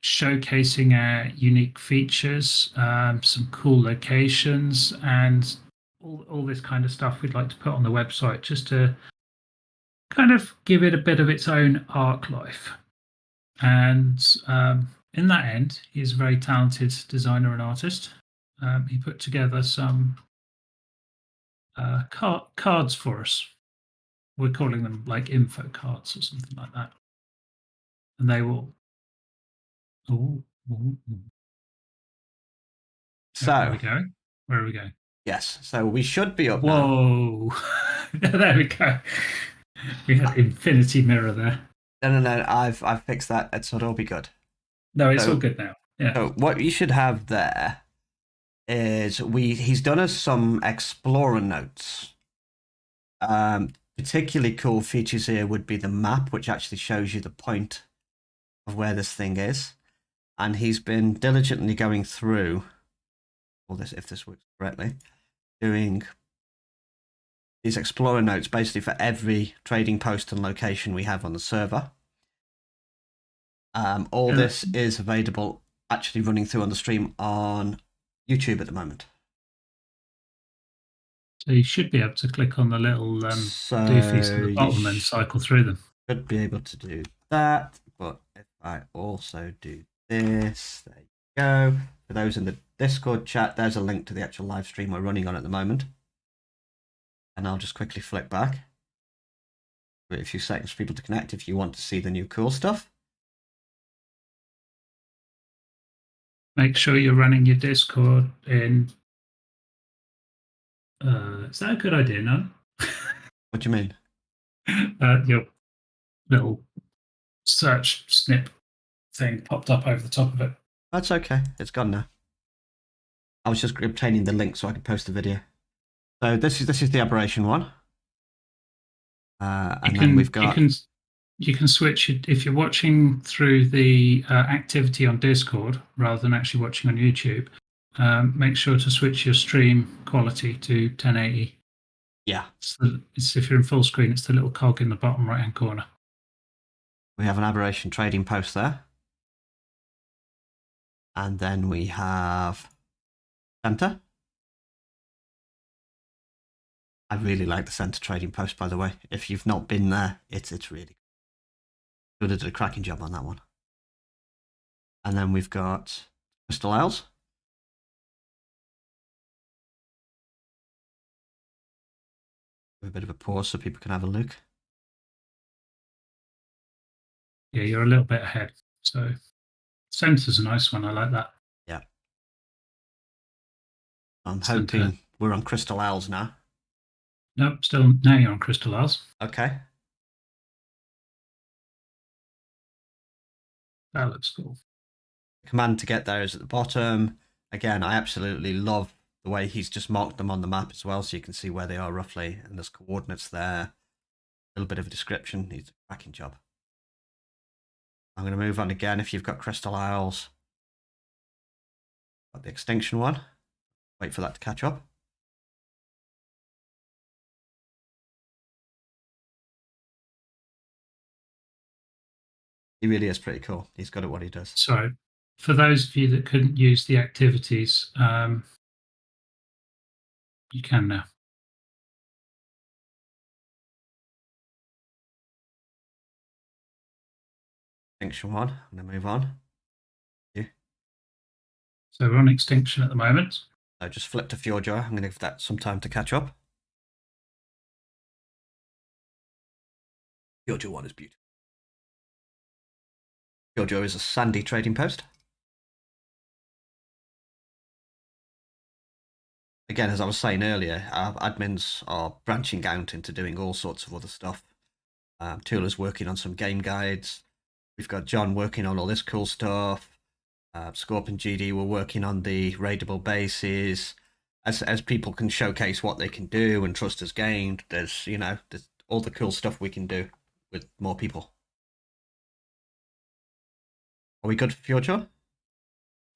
showcasing our unique features, some cool locations, and all this kind of stuff we'd like to put on the website just to kind of give it a bit of its own arc life. And in that end, he's a very talented designer and artist. He put together some cards for us. We're calling them like info cards or something like that. And they will. Oh,
So
where are we going? Where are we going?
yes, so we should be up now.
Whoa! There we go. We had infinity mirror there.
No. I've fixed that. It'll all be good.
No, it's
So-
all good now. Yeah.
So what you should have there is he's done us some explorer notes. Particularly cool features here would be the map, which actually shows you the point of where this thing is, and he's been diligently going through all this, if this works correctly, doing these explorer notes basically for every trading post and location we have on the server. All this is available, actually running through on the stream on YouTube at the moment.
So you should be able to click on the little doofies at the
you
bottom and cycle through them.
should be able to do that, but if I also do this, there you go. For those in the Discord chat, there's a link to the actual live stream we're running on at the moment. And I'll just quickly flick back. Wait a few seconds for people to connect if you want to see the new cool stuff.
Make sure you're running your Discord in. Is that a good idea, no?
What do you mean?
Your little search snip thing popped up over the top of it.
That's okay. It's gone now. I was just obtaining the link so I could post the video. So this is the aberration one. And then we've got.
You can switch it if you're watching through the activity on Discord rather than actually watching on YouTube. Make sure to switch your stream quality to 1080.
Yeah.
It's if you're in full screen, it's the little cog in the bottom right hand corner.
We have an aberration trading post there. And then we have center. I really like the center trading post, by the way. If you've not been there, it's really good. Did a cracking job on that one. And then we've got Crystal Isles. A bit of a pause so people can have a look.
Yeah, you're a little bit ahead. So center's a nice one. I like that.
Yeah. I'm
Center.
hoping we're on Crystal Isles now.
Nope, still now you're on Crystal Isles.
Okay.
That looks cool.
The command to get there is at the bottom. Again, I absolutely love the way he's just marked them on the map as well, so you can see where they are roughly, and there's coordinates there. A little bit of a description. He's a cracking job. I'm going to move on again. If you've got Crystal Isles, got the extinction one. Wait for that to catch up. He really is pretty cool. He's good at what he does.
So for those of you that couldn't use the activities, you can now.
Extinction one. I'm going to move on.
So we're on extinction at the moment.
So just flip to Fjordjoy. I'm going to give that some time to catch up. Fjordjoy one is beautiful. Fjordjoy is a sandy trading post. Again, as I was saying earlier, our admins are branching out into doing all sorts of other stuff. Tula's working on some game guides. We've got John working on all this cool stuff. Scorp and GD were working on the raidable bases. As people can showcase what they can do and trust is gained, there's all the cool stuff we can do with more people. Are we good for Fjordjoy?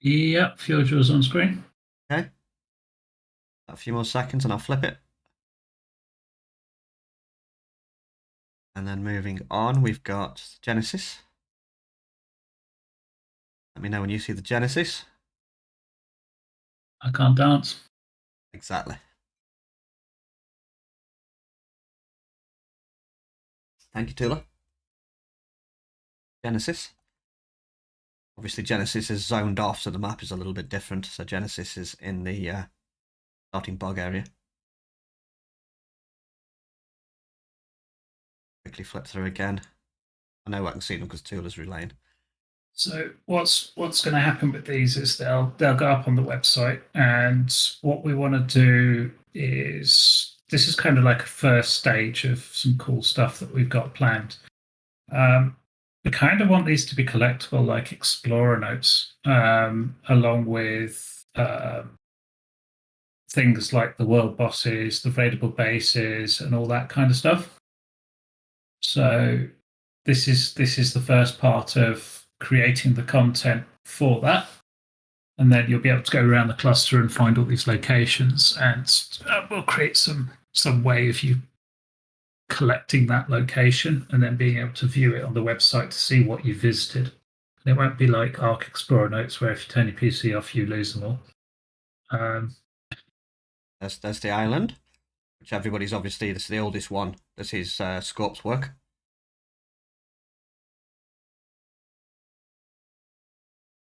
Yep, Fjordjoy's on screen.
Okay. A few more seconds and I'll flip it. And then moving on, we've got Genesis. Let me know when you see the Genesis.
I can't dance.
Exactly. Thank you, Tula. Genesis. Obviously, Genesis is zoned off, so the map is a little bit different. So Genesis is in the starting bog area. Quickly flip through again. I know I can see them because Tula's relaying.
So what's going to happen with these is they'll go up on the website, and what we want to do is this is kind of like a first stage of some cool stuff that we've got planned. We kind of want these to be collectible, like explorer notes, along with things like the world bosses, the raidable bases, and all that kind of stuff. So this is the first part of creating the content for that, and then you'll be able to go around the cluster and find all these locations, and we'll create some way of you collecting that location and then being able to view it on the website to see what you visited. And it won't be like Arc Explorer notes where if you turn your PC off you lose them all.
There's the island, which everybody's obviously, this is the oldest one. This is Scorp's work.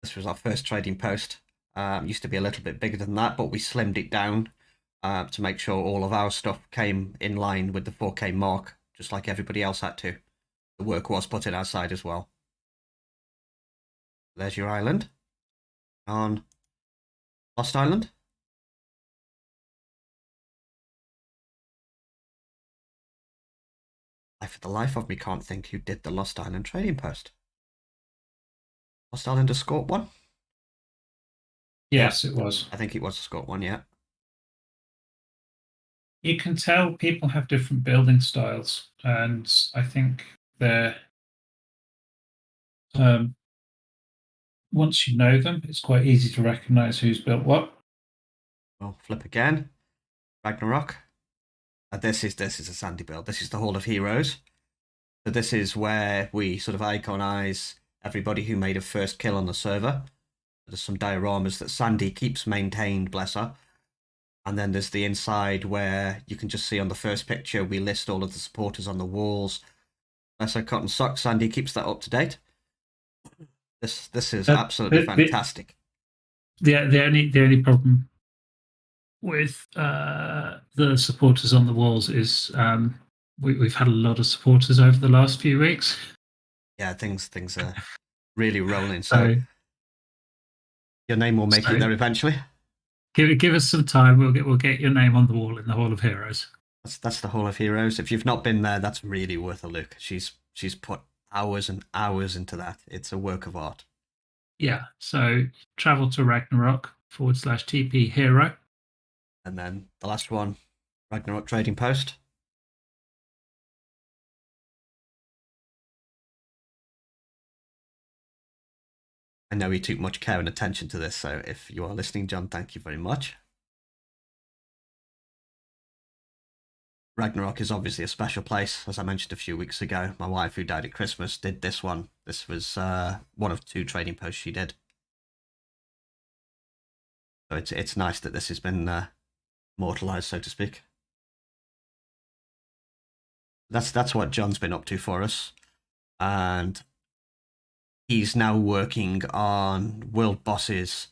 This was our first trading post. Used to be a little bit bigger than that, but we slimmed it down to make sure all of our stuff came in line with the 4K mark, just like everybody else had to. The work was put in our side as well. There's your island. On Lost Island. For the life of me, can't think who did the Lost Island trading post. Lost Island a Scorp one?
Yes, it was.
I think it was a Scorp one, yeah.
You can tell people have different building styles, and I think they're once you know them, it's quite easy to recognize who's built what.
Well, flip again. Ragnarok. This is a Sandy build. This is the Hall of Heroes. So this is where we sort of iconize everybody who made a first kill on the server. There's some dioramas that Sandy keeps maintained, bless her. And then there's the inside where you can just see on the first picture, we list all of the supporters on the walls. Bless her cotton socks, Sandy keeps that up to date. This is absolutely fantastic.
The only problem with the supporters on the walls is we've had a lot of supporters over the last few weeks.
Yeah, things are really rolling. So your name will make it there eventually.
Give us some time. We'll get your name on the wall in the Hall of Heroes.
That's the Hall of Heroes. If you've not been there, that's really worth a look. She's put hours and hours into that. It's a work of art.
Yeah. So travel to Ragnarok /TP hero.
And then the last one, Ragnarok trading post. I know he took much care and attention to this, so if you are listening, John, thank you very much. Ragnarok is obviously a special place. As I mentioned a few weeks ago, my wife, who died at Christmas, did this one. This was one of 2 trading posts she did. So it's nice that this has been immortalized, so to speak. That's what John's been up to for us. And he's now working on world bosses,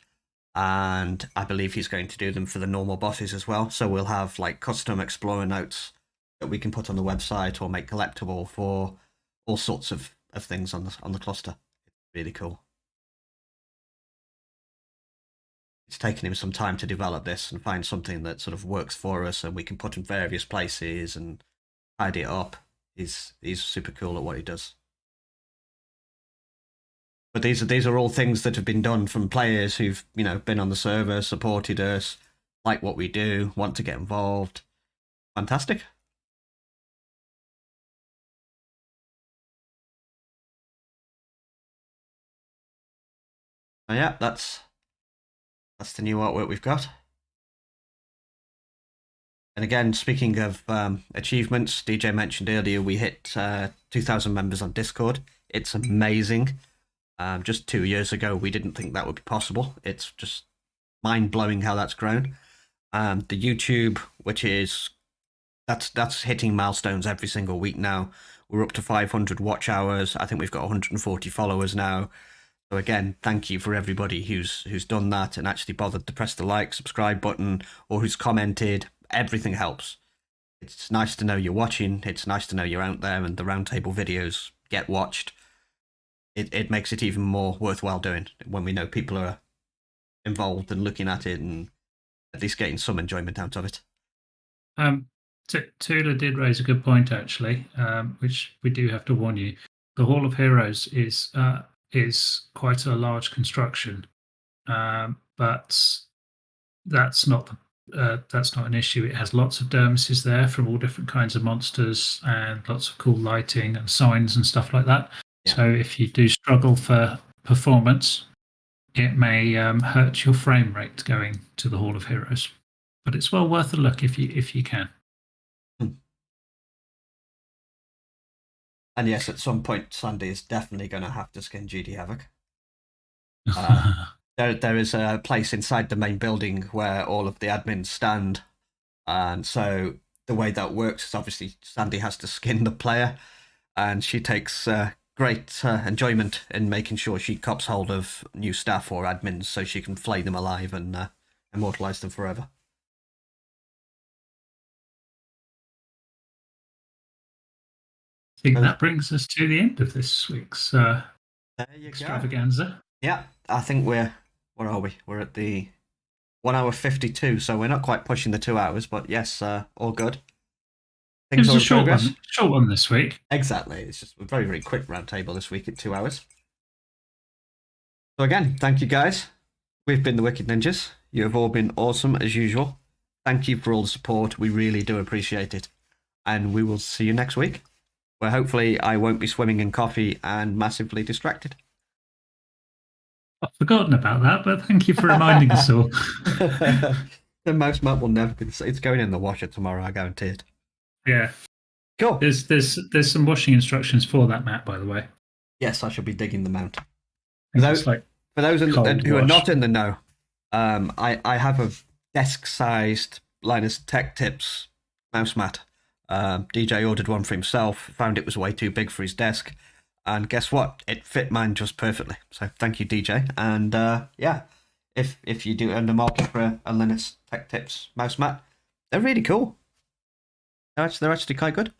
and I believe he's going to do them for the normal bosses as well. So we'll have like custom explorer notes that we can put on the website or make collectible for all sorts of things on the cluster. It's really cool. It's taken him some time to develop this and find something that sort of works for us, and we can put in various places and tidy it up. He's super cool at what he does. But these are all things that have been done from players who've been on the server, supported us, like what we do, want to get involved. Fantastic. So yeah, that's the new artwork we've got. And again, speaking of achievements, DJ mentioned earlier we hit 2,000 members on Discord. It's amazing. Just 2 years ago, we didn't think that would be possible. It's just mind-blowing how that's grown. The YouTube, which is that's hitting milestones every single week now. We're up to 500 watch hours. I think we've got 140 followers now. So again, thank you for everybody who's done that and actually bothered to press the like, subscribe button, or who's commented. Everything helps. It's nice to know you're watching. It's nice to know you're out there and the Roundtable videos get watched. It makes it even more worthwhile doing when we know people are involved and looking at it and at least getting some enjoyment out of it.
Tula did raise a good point, actually, which we do have to warn you. The Hall of Heroes is quite a large construction, but that's not an issue. It has lots of dermises there from all different kinds of monsters and lots of cool lighting and signs and stuff like that. Yeah. So if you do struggle for performance, it may hurt your frame rate going to the Hall of Heroes, but it's well worth a look if you can.
And yes, at some point, Sandy is definitely going to have to skin Judy Havoc. There is a place inside the main building where all of the admins stand. And so the way that works is obviously Sandy has to skin the player. And she takes great enjoyment in making sure she cops hold of new staff or admins so she can flay them alive and immortalize them forever.
I think that brings us to the end of this week's extravaganza.
Go. Yeah, I think where are we? We're at the 1 hour 52, so we're not quite pushing the 2 hours, but yes, all good.
It was a short one this week.
Exactly. It's just a very, very quick roundtable this week at 2 hours. So again, thank you guys. We've been the Wicked Ninjas. You have all been awesome as usual. Thank you for all the support. We really do appreciate it. And we will see you next week, where hopefully I won't be swimming in coffee and massively distracted.
I've forgotten about that, but thank you for reminding us all.
The mouse map will never be the same. It's going in the washer tomorrow, I guarantee it.
Yeah.
Cool.
There's some washing instructions for that map, by the way.
Yes, I shall be digging them out.
For those
who are not in the know, I have a desk-sized Linus Tech Tips mouse mat. DJ ordered one for himself, found it was way too big for his desk, and guess what? It fit mine just perfectly. So thank you, DJ. And yeah, if you do earn the market for a Linus Tech Tips mouse mat, they're really cool. They're actually quite good.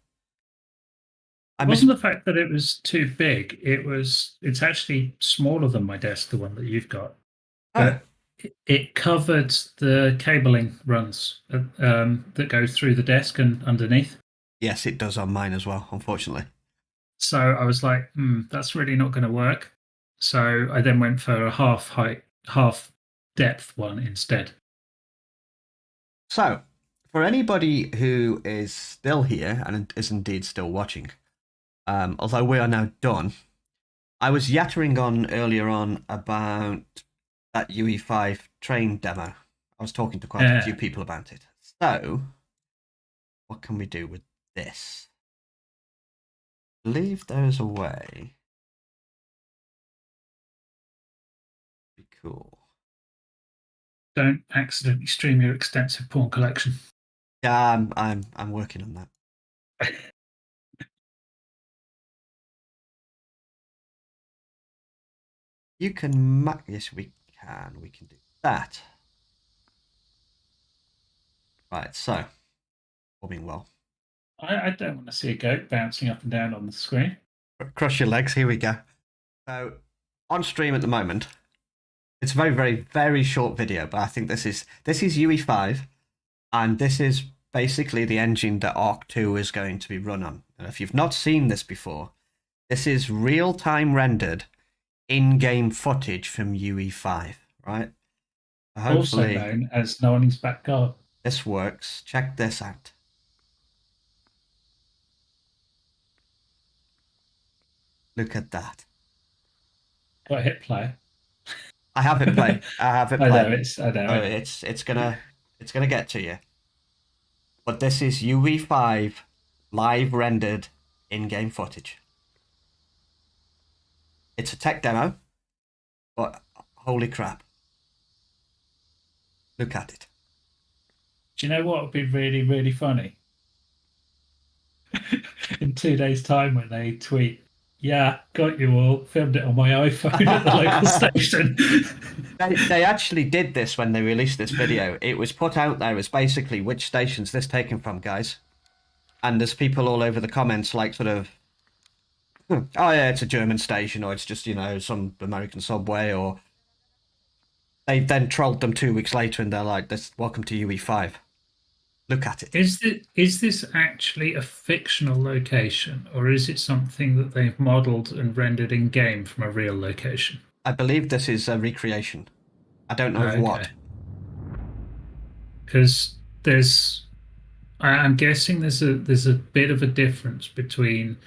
It wasn't the fact that it was too big. It's actually smaller than my desk, the one that you've got. But it covered the cabling runs that go through the desk and underneath.
Yes, it does on mine as well, unfortunately.
So I was like, that's really not going to work. So I then went for a half depth one instead.
So for anybody who is still here and is indeed still watching, although we are now done, I was yattering on earlier on about that UE5 train demo. I was talking to quite a few people about it. So what can we do with this? I believe there is a way. Be cool.
Don't accidentally stream your extensive porn collection.
Yeah, I'm working on that. You can yes, we can do that. Right, so forming well.
I don't want to see a goat bouncing up and down on the screen.
Cross your legs. Here we go. So on stream at the moment, it's a very, very, very short video, but I think this is UE5, and this is basically the engine that Arc 2 is going to be run on. And if you've not seen this before, this is real-time rendered in-game footage from UE5, right?
Hopefully, also known as Nolan's back garden.
This works. Check this out. Look at that.
Got to hit play.
I have it play. I know
it's
gonna get to you. But this is UE5 live rendered in-game footage. It's a tech demo, but holy crap. Look at it.
Do you know what would be really, really funny? in 2 days' time when they tweet, "Yeah, got you all. Filmed it on my iPhone at the local station."
They actually did this when they released this video. It was put out there as basically which station's this taken from, guys. And there's people all over the comments like sort of, oh yeah, it's a German station, or it's just, some American subway, or they then trolled them 2 weeks later and they're like, "This, welcome to UE5. Look at it."
Is this actually a fictional location, or is it something that they've modelled and rendered in game from a real location?
I believe this is a recreation. I don't know of what.
Because I'm guessing there's a bit of a difference between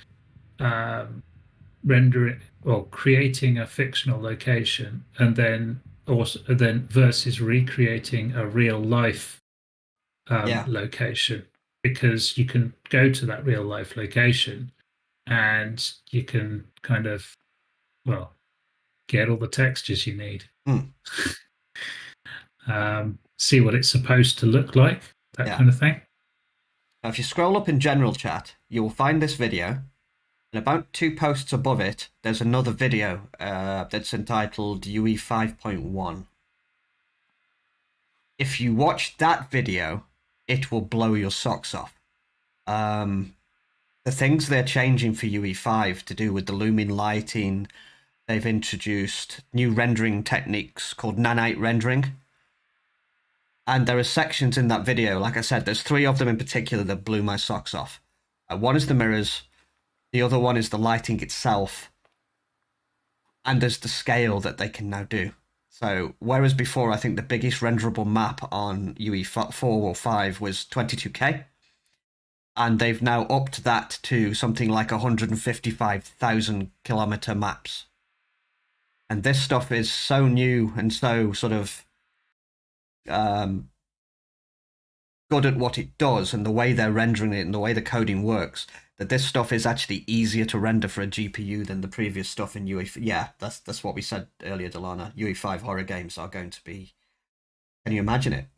rendering or creating a fictional location and then versus recreating a real life location, because you can go to that real life location and you can kind of get all the textures you need. See what it's supposed to look like, that kind of thing.
Now, if you scroll up in general chat, you will find this video, and about 2 posts above it, there's another video that's entitled UE 5.1. If you watch that video, it will blow your socks off. The things they're changing for UE5 to do with the looming lighting, they've introduced new rendering techniques called nanite rendering. And there are sections in that video, like I said, there's 3 of them in particular that blew my socks off. One is the mirrors, the other one is the lighting itself, and there's the scale that they can now do. So, whereas before I think the biggest renderable map on UE4 or 5 was 22K, and they've now upped that to something like 155,000 kilometer maps. And this stuff is so new and so sort of good at what it does and the way they're rendering it and the way the coding works, that this stuff is actually easier to render for a GPU than the previous stuff in UE. Yeah, that's what we said earlier, Delana. UE5 horror games are going to be. Can you imagine it?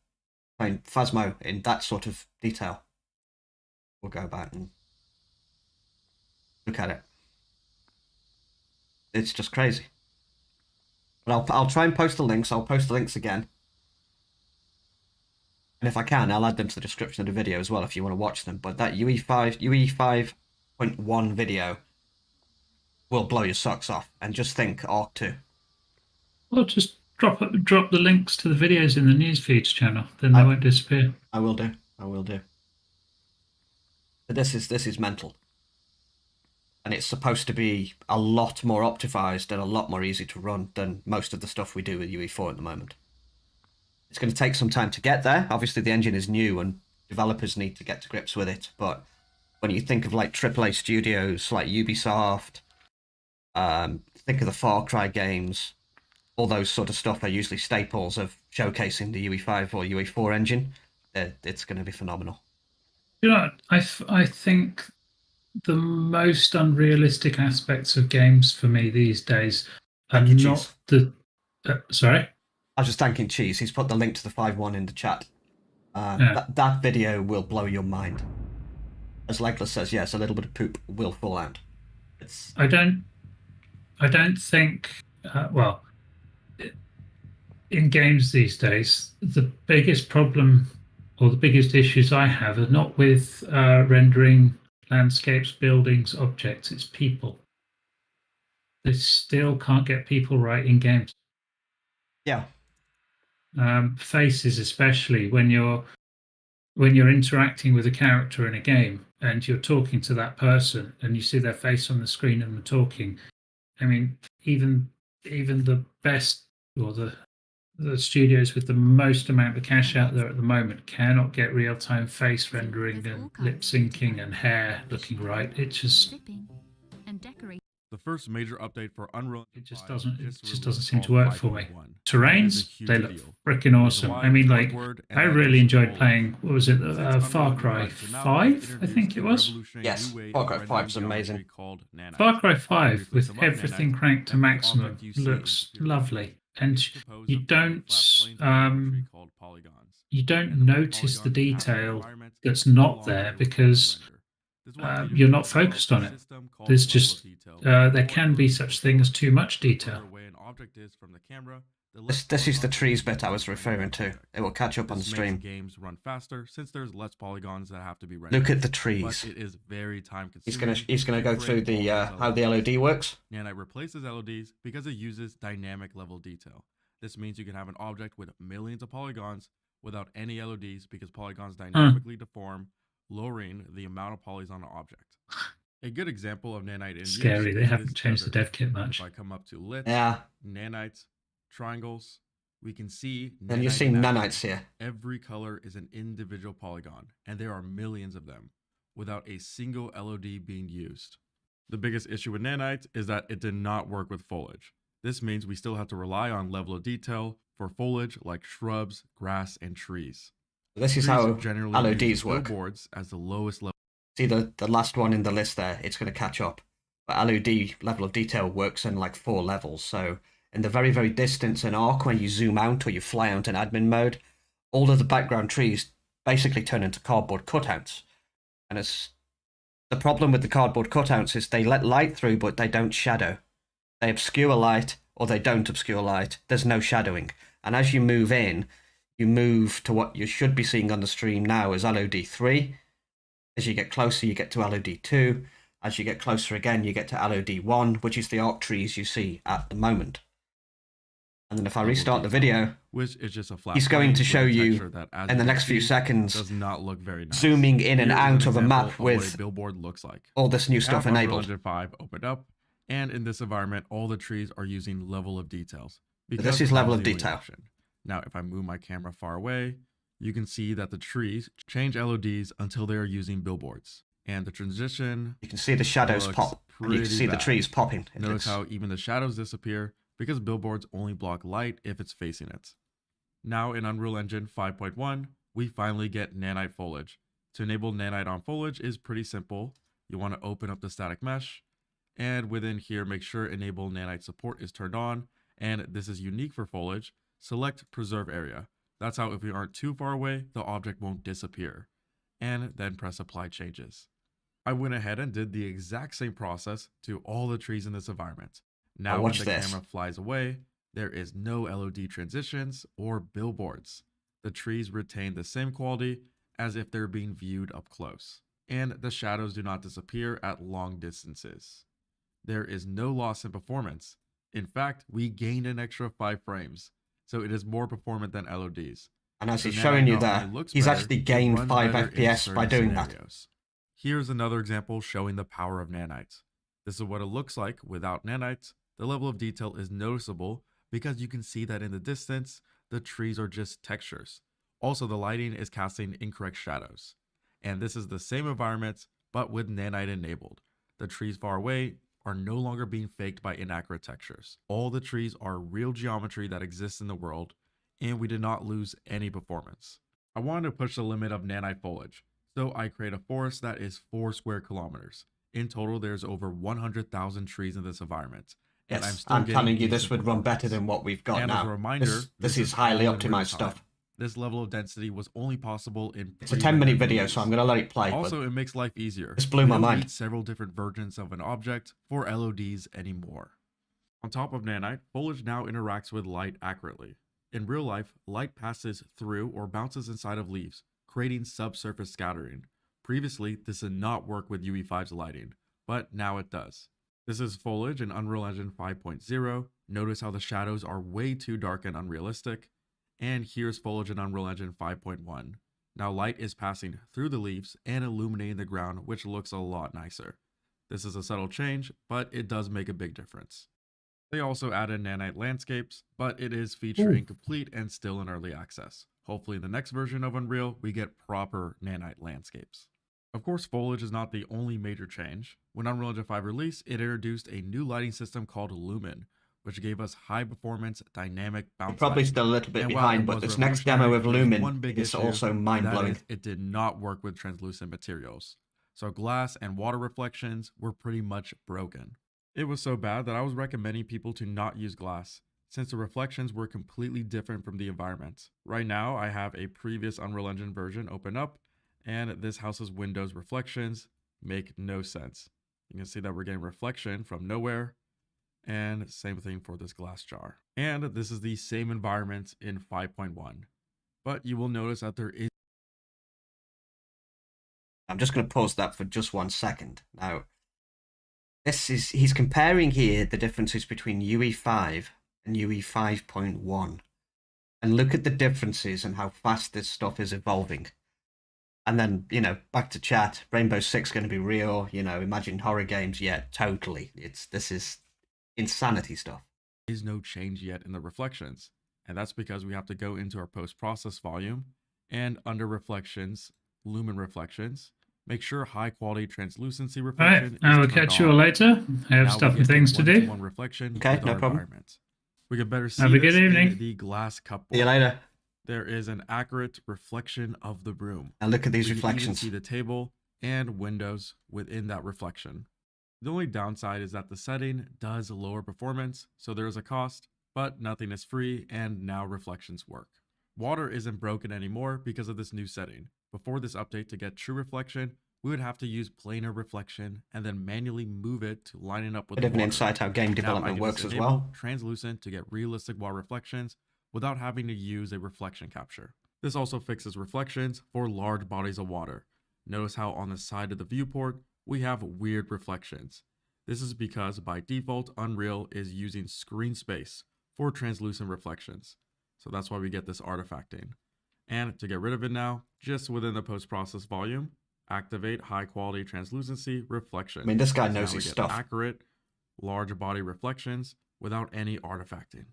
I mean, Phasmo in that sort of detail. We'll go back and look at it. It's just crazy. But I'll try and post the links. I'll post the links again. And if I can, I'll add them to the description of the video as well if you want to watch them. But that UE 5.1 video will blow your socks off. And just think Arc 2.
Well, just drop the links to the videos in the news feeds channel, then they won't disappear.
I will do. But this is mental. And it's supposed to be a lot more optimized and a lot more easy to run than most of the stuff we do with UE4 at the moment. It's going to take some time to get there. Obviously, the engine is new and developers need to get to grips with it. But when you think of like AAA studios like Ubisoft, think of the Far Cry games, all those sort of stuff are usually staples of showcasing the UE5 or UE4 engine. It's going to be phenomenal.
I think the most unrealistic aspects of games for me these days are not the... sorry?
I was just thanking Cheese. He's put the link to the 5.1 in the chat. That video will blow your mind. As Legless says, yes, a little bit of poop will fall out.
I don't think... in games these days, the biggest problem or the biggest issues I have are not with rendering landscapes, buildings, objects. It's people. They still can't get people right in games.
Yeah.
Faces, especially when you're interacting with a character in a game and you're talking to that person and you see their face on the screen and they're talking. I mean, even the best or the studios with the most amount of cash out there at the moment cannot get real-time face rendering and lip syncing and hair looking right. It just
the first major update for Unreal.
It just doesn't seem to work for me. Terrains, they look freaking awesome. I mean, like, I really enjoyed playing. What was it? Far Cry 5, I think it was.
Yes, Far Cry 5 is amazing.
Far Cry 5 with everything cranked to maximum looks lovely. And you don't notice the detail that's not there because
This will allow you to
you're not
develop
focused
a
on it.
system called
There's
level
just
of detail.
there can be such thing as too much detail.
The further away an object is from the camera, the
This
less
is the
polygons
trees
will be
bit I was
used
referring
rendered
to.
object.
It will catch up on the
This
stream.
makes games run faster since there's less polygons that have to be rendered.
Look at the
But
trees.
it is very time consuming.
He's gonna go through the how the LOD works.
Nanite replaces LODs because it uses dynamic level detail. This means you can have an object with millions of polygons without any LODs because polygons dynamically deform, lowering the amount of polys on an object. A good example of nanite in
Scary.
use
They
is
haven't
this
changed the
desert.
dev kit much.
If I come up to lit,
Yeah,
nanites, triangles, we can see
and you're
nanite
seeing
in action.
nanites here.
Every color is an individual polygon, and there are millions of them, without a single LOD being used. The biggest issue with nanites is that it did not work with foliage. This means we still have to rely on level of detail for foliage like shrubs, grass, and trees.
This is
Trees
how
generally
LODs
use
work.
billboards as the lowest level.
See the last one in the list there, it's going to catch up. But LOD, level of detail, works in like 4 levels. So in the very, very distance in Arc, when you zoom out or you fly out in admin mode, all of the background trees basically turn into cardboard cutouts. And it's the problem with the cardboard cutouts is they let light through, but they don't shadow. They obscure light or they don't obscure light. There's no shadowing. And as you move in, you move to what you should be seeing on the stream now as LOD 3. As you get closer, you get to LOD 2. As you get closer again, you get to LOD 1, which is the arc trees you see at the moment. And then if I restart the video,
which is just a flat
he's going
plane
to
with
show
a
you
texture that, as
in the
you
next
can
few
see,
seconds,
does not look very nice.
zooming in and
Here's
out of a
example
map
of what
with
a billboard looks like.
all this new stuff
Unreal
enabled.
Engine 5 opened up, and in this environment, all the trees are using level of details.
This is level
that
of
the only
detail.
option. Now, if I move my camera far away, you can see that the trees change LODs until they are using billboards. And the transition,
You can see the shadows
looks
pop, and you can
pretty
see the
bad.
trees popping.
Notice how even the shadows disappear because billboards only block light if it's facing it. Now in Unreal Engine 5.1, we finally get nanite foliage. To enable nanite on foliage is pretty simple. You want to open up the static mesh, and within here, make sure enable nanite support is turned on, and this is unique for foliage. Select preserve area. That's how if we aren't too far away, the object won't disappear. And then press apply changes. I went ahead and did the exact same process to all the trees in this environment. Now when
watch
the
this.
camera flies away, there is no LOD transitions or billboards. The trees retain the same quality as if they're being viewed up close. And the shadows do not disappear at long distances. There is no loss in performance. In fact, we gained an extra 5 frames, so it is more performant than LODs.
And as
So
he's
nanite
showing you
not
there,
only looks
he's
better,
actually
it
gained
runs
5
better in
FPS by
certain
doing that.
scenarios. Here's another example showing the power of nanites. This is what it looks like without nanites. The level of detail is noticeable because you can see that in the distance, the trees are just textures. Also, the lighting is casting incorrect shadows. And this is the same environment, but with nanite enabled. The trees far away are no longer being faked by inaccurate textures. All the trees are real geometry that exists in the world, and we did not lose any performance. I wanted to push the limit of nanite foliage, so I create a forest that is 4 square kilometers. In total, there's over 100,000 trees in this environment. And
Yes,
still
I'm
getting
telling you
decent
this would run better
performance.
than what we've got
And as
now.
a reminder,
This is highly
all in real
optimized
time.
stuff.
This level of density was only possible in
It's a 10-minute video, so I'm going to let it play.
Also, it makes life easier.
This blew
We
my
don't
mind.
need several different versions of an object for LODs anymore. On top of nanite, foliage now interacts with light accurately. In real life, light passes through or bounces inside of leaves, creating subsurface scattering. Previously, this did not work with UE5's lighting, but now it does. This is foliage in Unreal Engine 5.0. Notice how the shadows are way too dark and unrealistic. And here's foliage in Unreal Engine 5.1. Now light is passing through the leaves and illuminating the ground, which looks a lot nicer. This is a subtle change, but it does make a big difference. They also added nanite landscapes, but it is feature incomplete and still in early access. Hopefully in the next version of Unreal, we get proper nanite landscapes. Of course, foliage is not the only major change. When Unreal Engine 5 released, it introduced a new lighting system called Lumen, which gave us high performance dynamic bounce
Probably
lighting.
still a little bit
And while
behind,
it
but
was
this next demo of
revolutionary, there's one
Lumen
big
is
issue,
also mind-blowing.
that is, it did not work with translucent materials. So glass and water reflections were pretty much broken. It was so bad that I was recommending people to not use glass, since the reflections were completely different from the environment. Right now, I have a previous Unreal Engine version open up, and this house's windows reflections, make no sense. You can see that we're getting reflection from nowhere, and same thing for this glass jar. And this is the same environment in 5.1, but you will notice that there is.
I'm just going to pause that for just 1 second. Now, he's comparing here the differences between UE5 and UE5.1. And look at the differences and how fast this stuff is evolving. And then, back to chat, Rainbow Six going to be real, imagine horror games. Yeah, totally. This is insanity stuff.
There is no change yet in the reflections. And that's because we have to go into our post-process volume and under reflections, lumen reflections, make sure high quality translucency reflection
Right, I will
is turned
catch you all
on.
later. I have
Now
stuff
we
and
get
things to do.
one-to-one reflection
Okay,
with
no
our
problem.
environment. We can better see
Have a good
this in
evening.
the glass cup.
See you later.
There is an accurate reflection of the room.
Now look at these
We can even
reflections.
see the table and windows within that reflection. The only downside is that the setting does lower performance, so there is a cost, but nothing is free, and now reflections work. Water isn't broken anymore because of this new setting. Before this update, to get true reflection, we would have to use planar reflection and then manually move it to line it up with
Bit
the
of an
water.
insight how game
Now I
development
can
works
just
as
enable
well.
translucent to get realistic water reflections without having to use a reflection capture. This also fixes reflections for large bodies of water. Notice how on the side of the viewport, we have weird reflections. This is because by default, Unreal is using screen space for translucent reflections. So that's why we get this artifacting. And to get rid of it now, just within the post-process volume, activate high quality translucency reflection.
I mean, this guy
So
knows
now we
his
get
stuff.
accurate, large body reflections without any artifacting.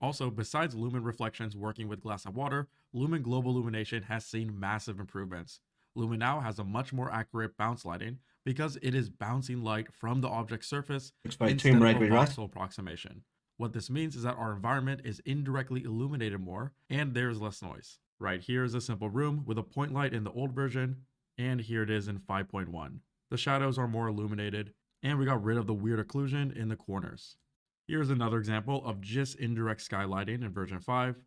Also, besides lumen reflections working with glass and water, Lumen Global Illumination has seen massive improvements. Lumen now has a much more accurate bounce lighting because it is bouncing light from the object surface
Looks very
instead
Tomb
of a
Raider, right?
voxel approximation. What this means is that our environment is indirectly illuminated more and there's less noise. Right here is a simple room with a point light in the old version, and here it is in 5.1. The shadows are more illuminated, and we got rid of the weird occlusion in the corners. Here's another example of just indirect skylighting in version 5,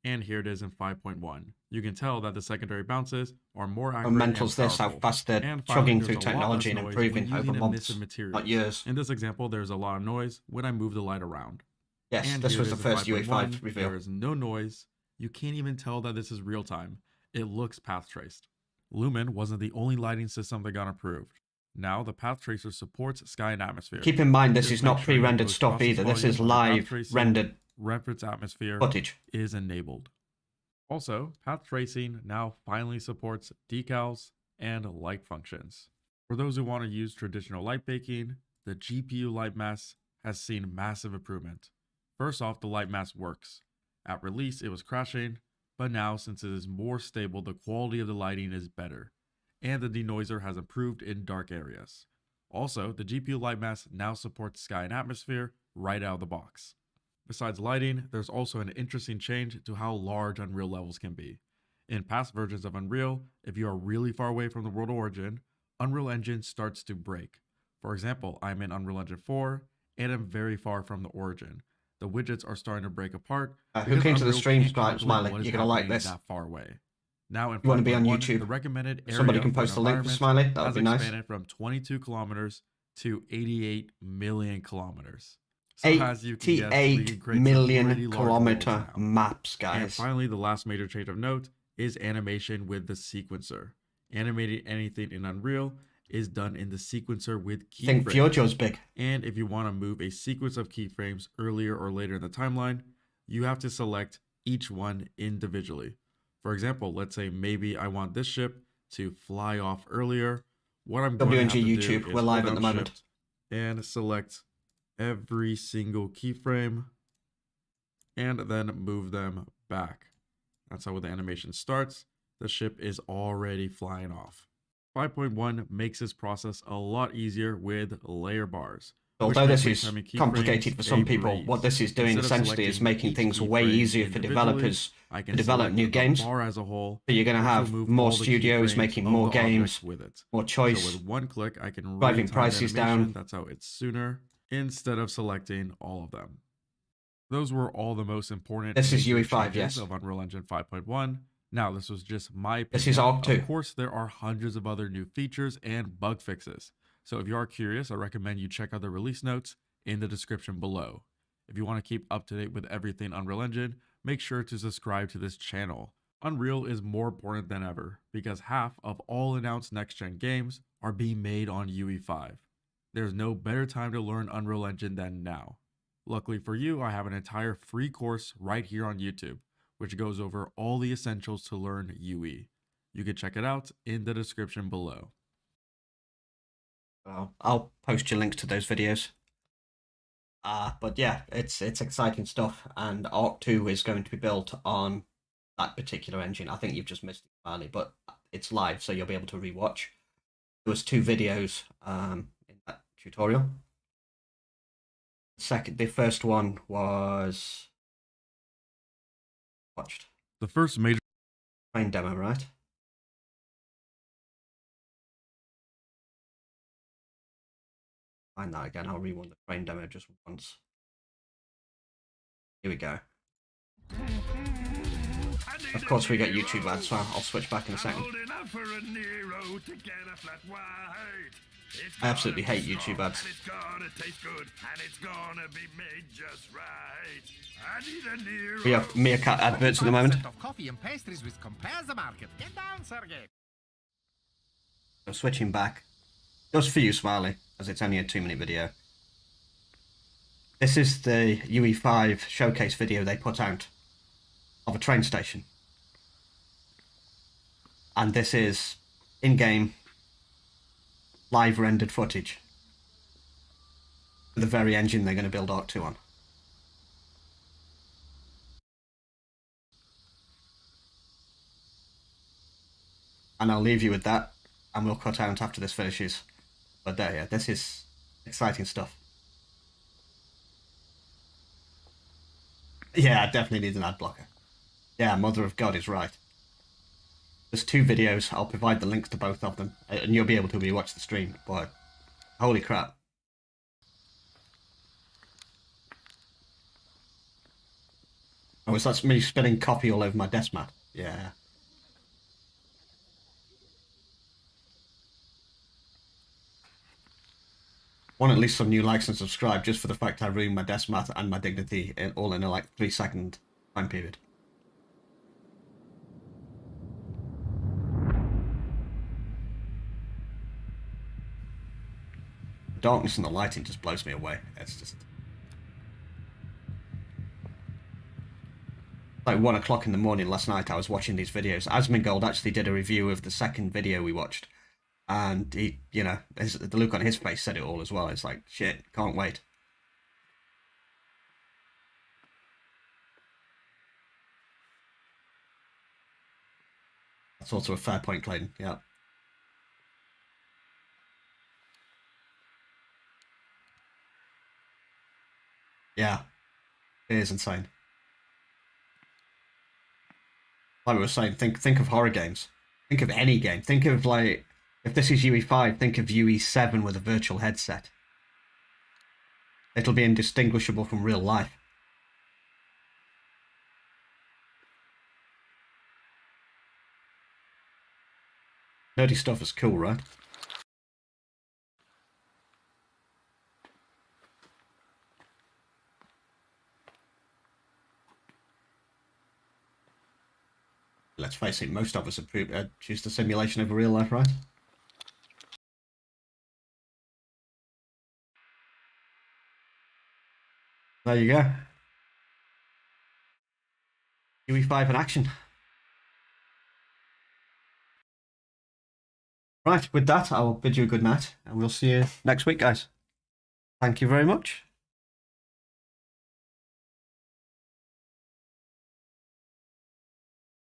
and here it is in 5.1. You can tell that the secondary bounces are more accurate
Mentals
and
this, how
powerful.
fast they're
And
chugging
finally,
through
there's a lot
technology
less
and
noise
improving
when
over
using
months,
emissive materials.
not years.
In this example, there's a lot of noise when I move the light around.
Yes,
And
this
here
was
it
the
is in
first
5.1.
UE5 reveal.
There is no noise. You can't even tell that this is real time. It looks path traced. Lumen wasn't the only lighting system that got improved. Now the path tracer supports sky and atmosphere.
Keep in mind, this
Just
is
make
not
sure your
pre-rendered stuff
post-process
either. This
volume
is
under path
live
tracing,
rendered
reference atmosphere
footage.
is enabled. Also, path tracing now finally supports decals and light functions. For those who want to use traditional light baking, the GPU light mask has seen massive improvement. First off, the light mask works. At release, it was crashing, but now since it is more stable, the quality of the lighting is better, and the denoiser has improved in dark areas. Also, the GPU light mask now supports sky and atmosphere right out of the box. Besides lighting, there's also an interesting change to how large Unreal levels can be. In past versions of Unreal, if you are really far away from the world of origin, Unreal Engine starts to break. For example, I'm in Unreal Engine 4, and I'm very far from the origin. The widgets are starting to break apart.
Who came to the
Unreal
stream,
can't calculate
Smiley?
what is
You're going to like
happening
this.
that far away. Now in
You want to be on
5.1,
YouTube?
the recommended area
Somebody can
for an
post a link for
environment
Smiley. That would
has
be nice.
expanded from 22 kilometers to 88 million kilometers. So as you can guess, we
88
can create some pretty
million
large
kilometer
worlds now.
maps,
And
guys.
finally, the last major change of note is animation with the sequencer. Animating anything in Unreal is done in the sequencer with keyframes.
Think Giorgio's big.
And if you want to move a sequence of keyframes earlier or later in the timeline, you have to select each one individually. For example, let's say maybe I want this ship to fly off earlier. What I'm going to have to
WNG
do
YouTube,
is
we're live
hold
at the
down
moment.
Shift and select every single keyframe and then move them back. That's how the animation starts. The ship is already flying off. 5.1 makes this process a lot easier with layer bars.
Although this is complicated for some people, what this is doing essentially is making things way easier for developers to develop new games.
As a whole,
So you're going to have more studios making more games,
with it.
more choice,
So with one click, I can
driving
retime
prices
animation.
down.
That's how it's sooner instead of selecting all of them. Those were all the most important.
This is
major
UE5,
changes
yes.
of Unreal Engine 5.1. Now, this was just my opinion.
This is Arc 2.
Of course, there are hundreds of other new features and bug fixes. So if you are curious, I recommend you check out the release notes in the description below. If you want to keep up to date with everything Unreal Engine, make sure to subscribe to this channel. Unreal is more important than ever because half of all announced next-gen games are being made on UE5. There's no better time to learn Unreal Engine than now. Luckily for you, I have an entire free course right here on YouTube, which goes over all the essentials to learn UE. You can check it out in the description below.
Well, I'll post you links to those videos. But yeah, it's exciting stuff, and Arc 2 is going to be built on that particular engine. I think you've just missed it, Marley, but it's live, so you'll be able to rewatch. There was 2 videos in that tutorial. The first one was watched.
The first major
Train demo, right? Find that again. I'll rewind the train demo just once. Here we go. Of course, we get YouTube ads, so I'll switch back in a second. I absolutely hate YouTube ads. We have Meerkat adverts at the moment. So switching back. Just for you, Smiley, as it's only a 2-minute video. This is the UE5 showcase video they put out of a train station. And this is in-game live rendered footage for the very engine they're going to build Arc 2 on. And I'll leave you with that, and we'll cut out after this finishes. But there, yeah, this is exciting stuff. Yeah, I definitely need an ad blocker. Yeah, Mother of God is right. There's 2 videos. I'll provide the links to both of them, and you'll be able to rewatch the stream. But holy crap! Oh, is that me spilling coffee all over my desk mat? Yeah. Want at least some new likes and subscribe just for the fact I ruined my desk mat and my dignity all in a like 3-second time period. The darkness and the lighting just blows me away. It's just like 1 o'clock in the morning last night. I was watching these videos. Asmongold actually did a review of the second video we watched. And he, you know, the look on his face said it all as well. It's like, shit, can't wait. That's also a fair point, Clayton. Yeah. Yeah. It is insane. Like we were saying, think of horror games. Think of any game. Think of, like, if this is UE5, think of UE7 with a virtual headset. It'll be indistinguishable from real life. Nerdy stuff is cool, right? Let's face it, most of us choose the simulation over real life, right? There you go. UE5 in action. Right, with that, I'll bid you a good night, and we'll see you next week, guys. Thank you very much.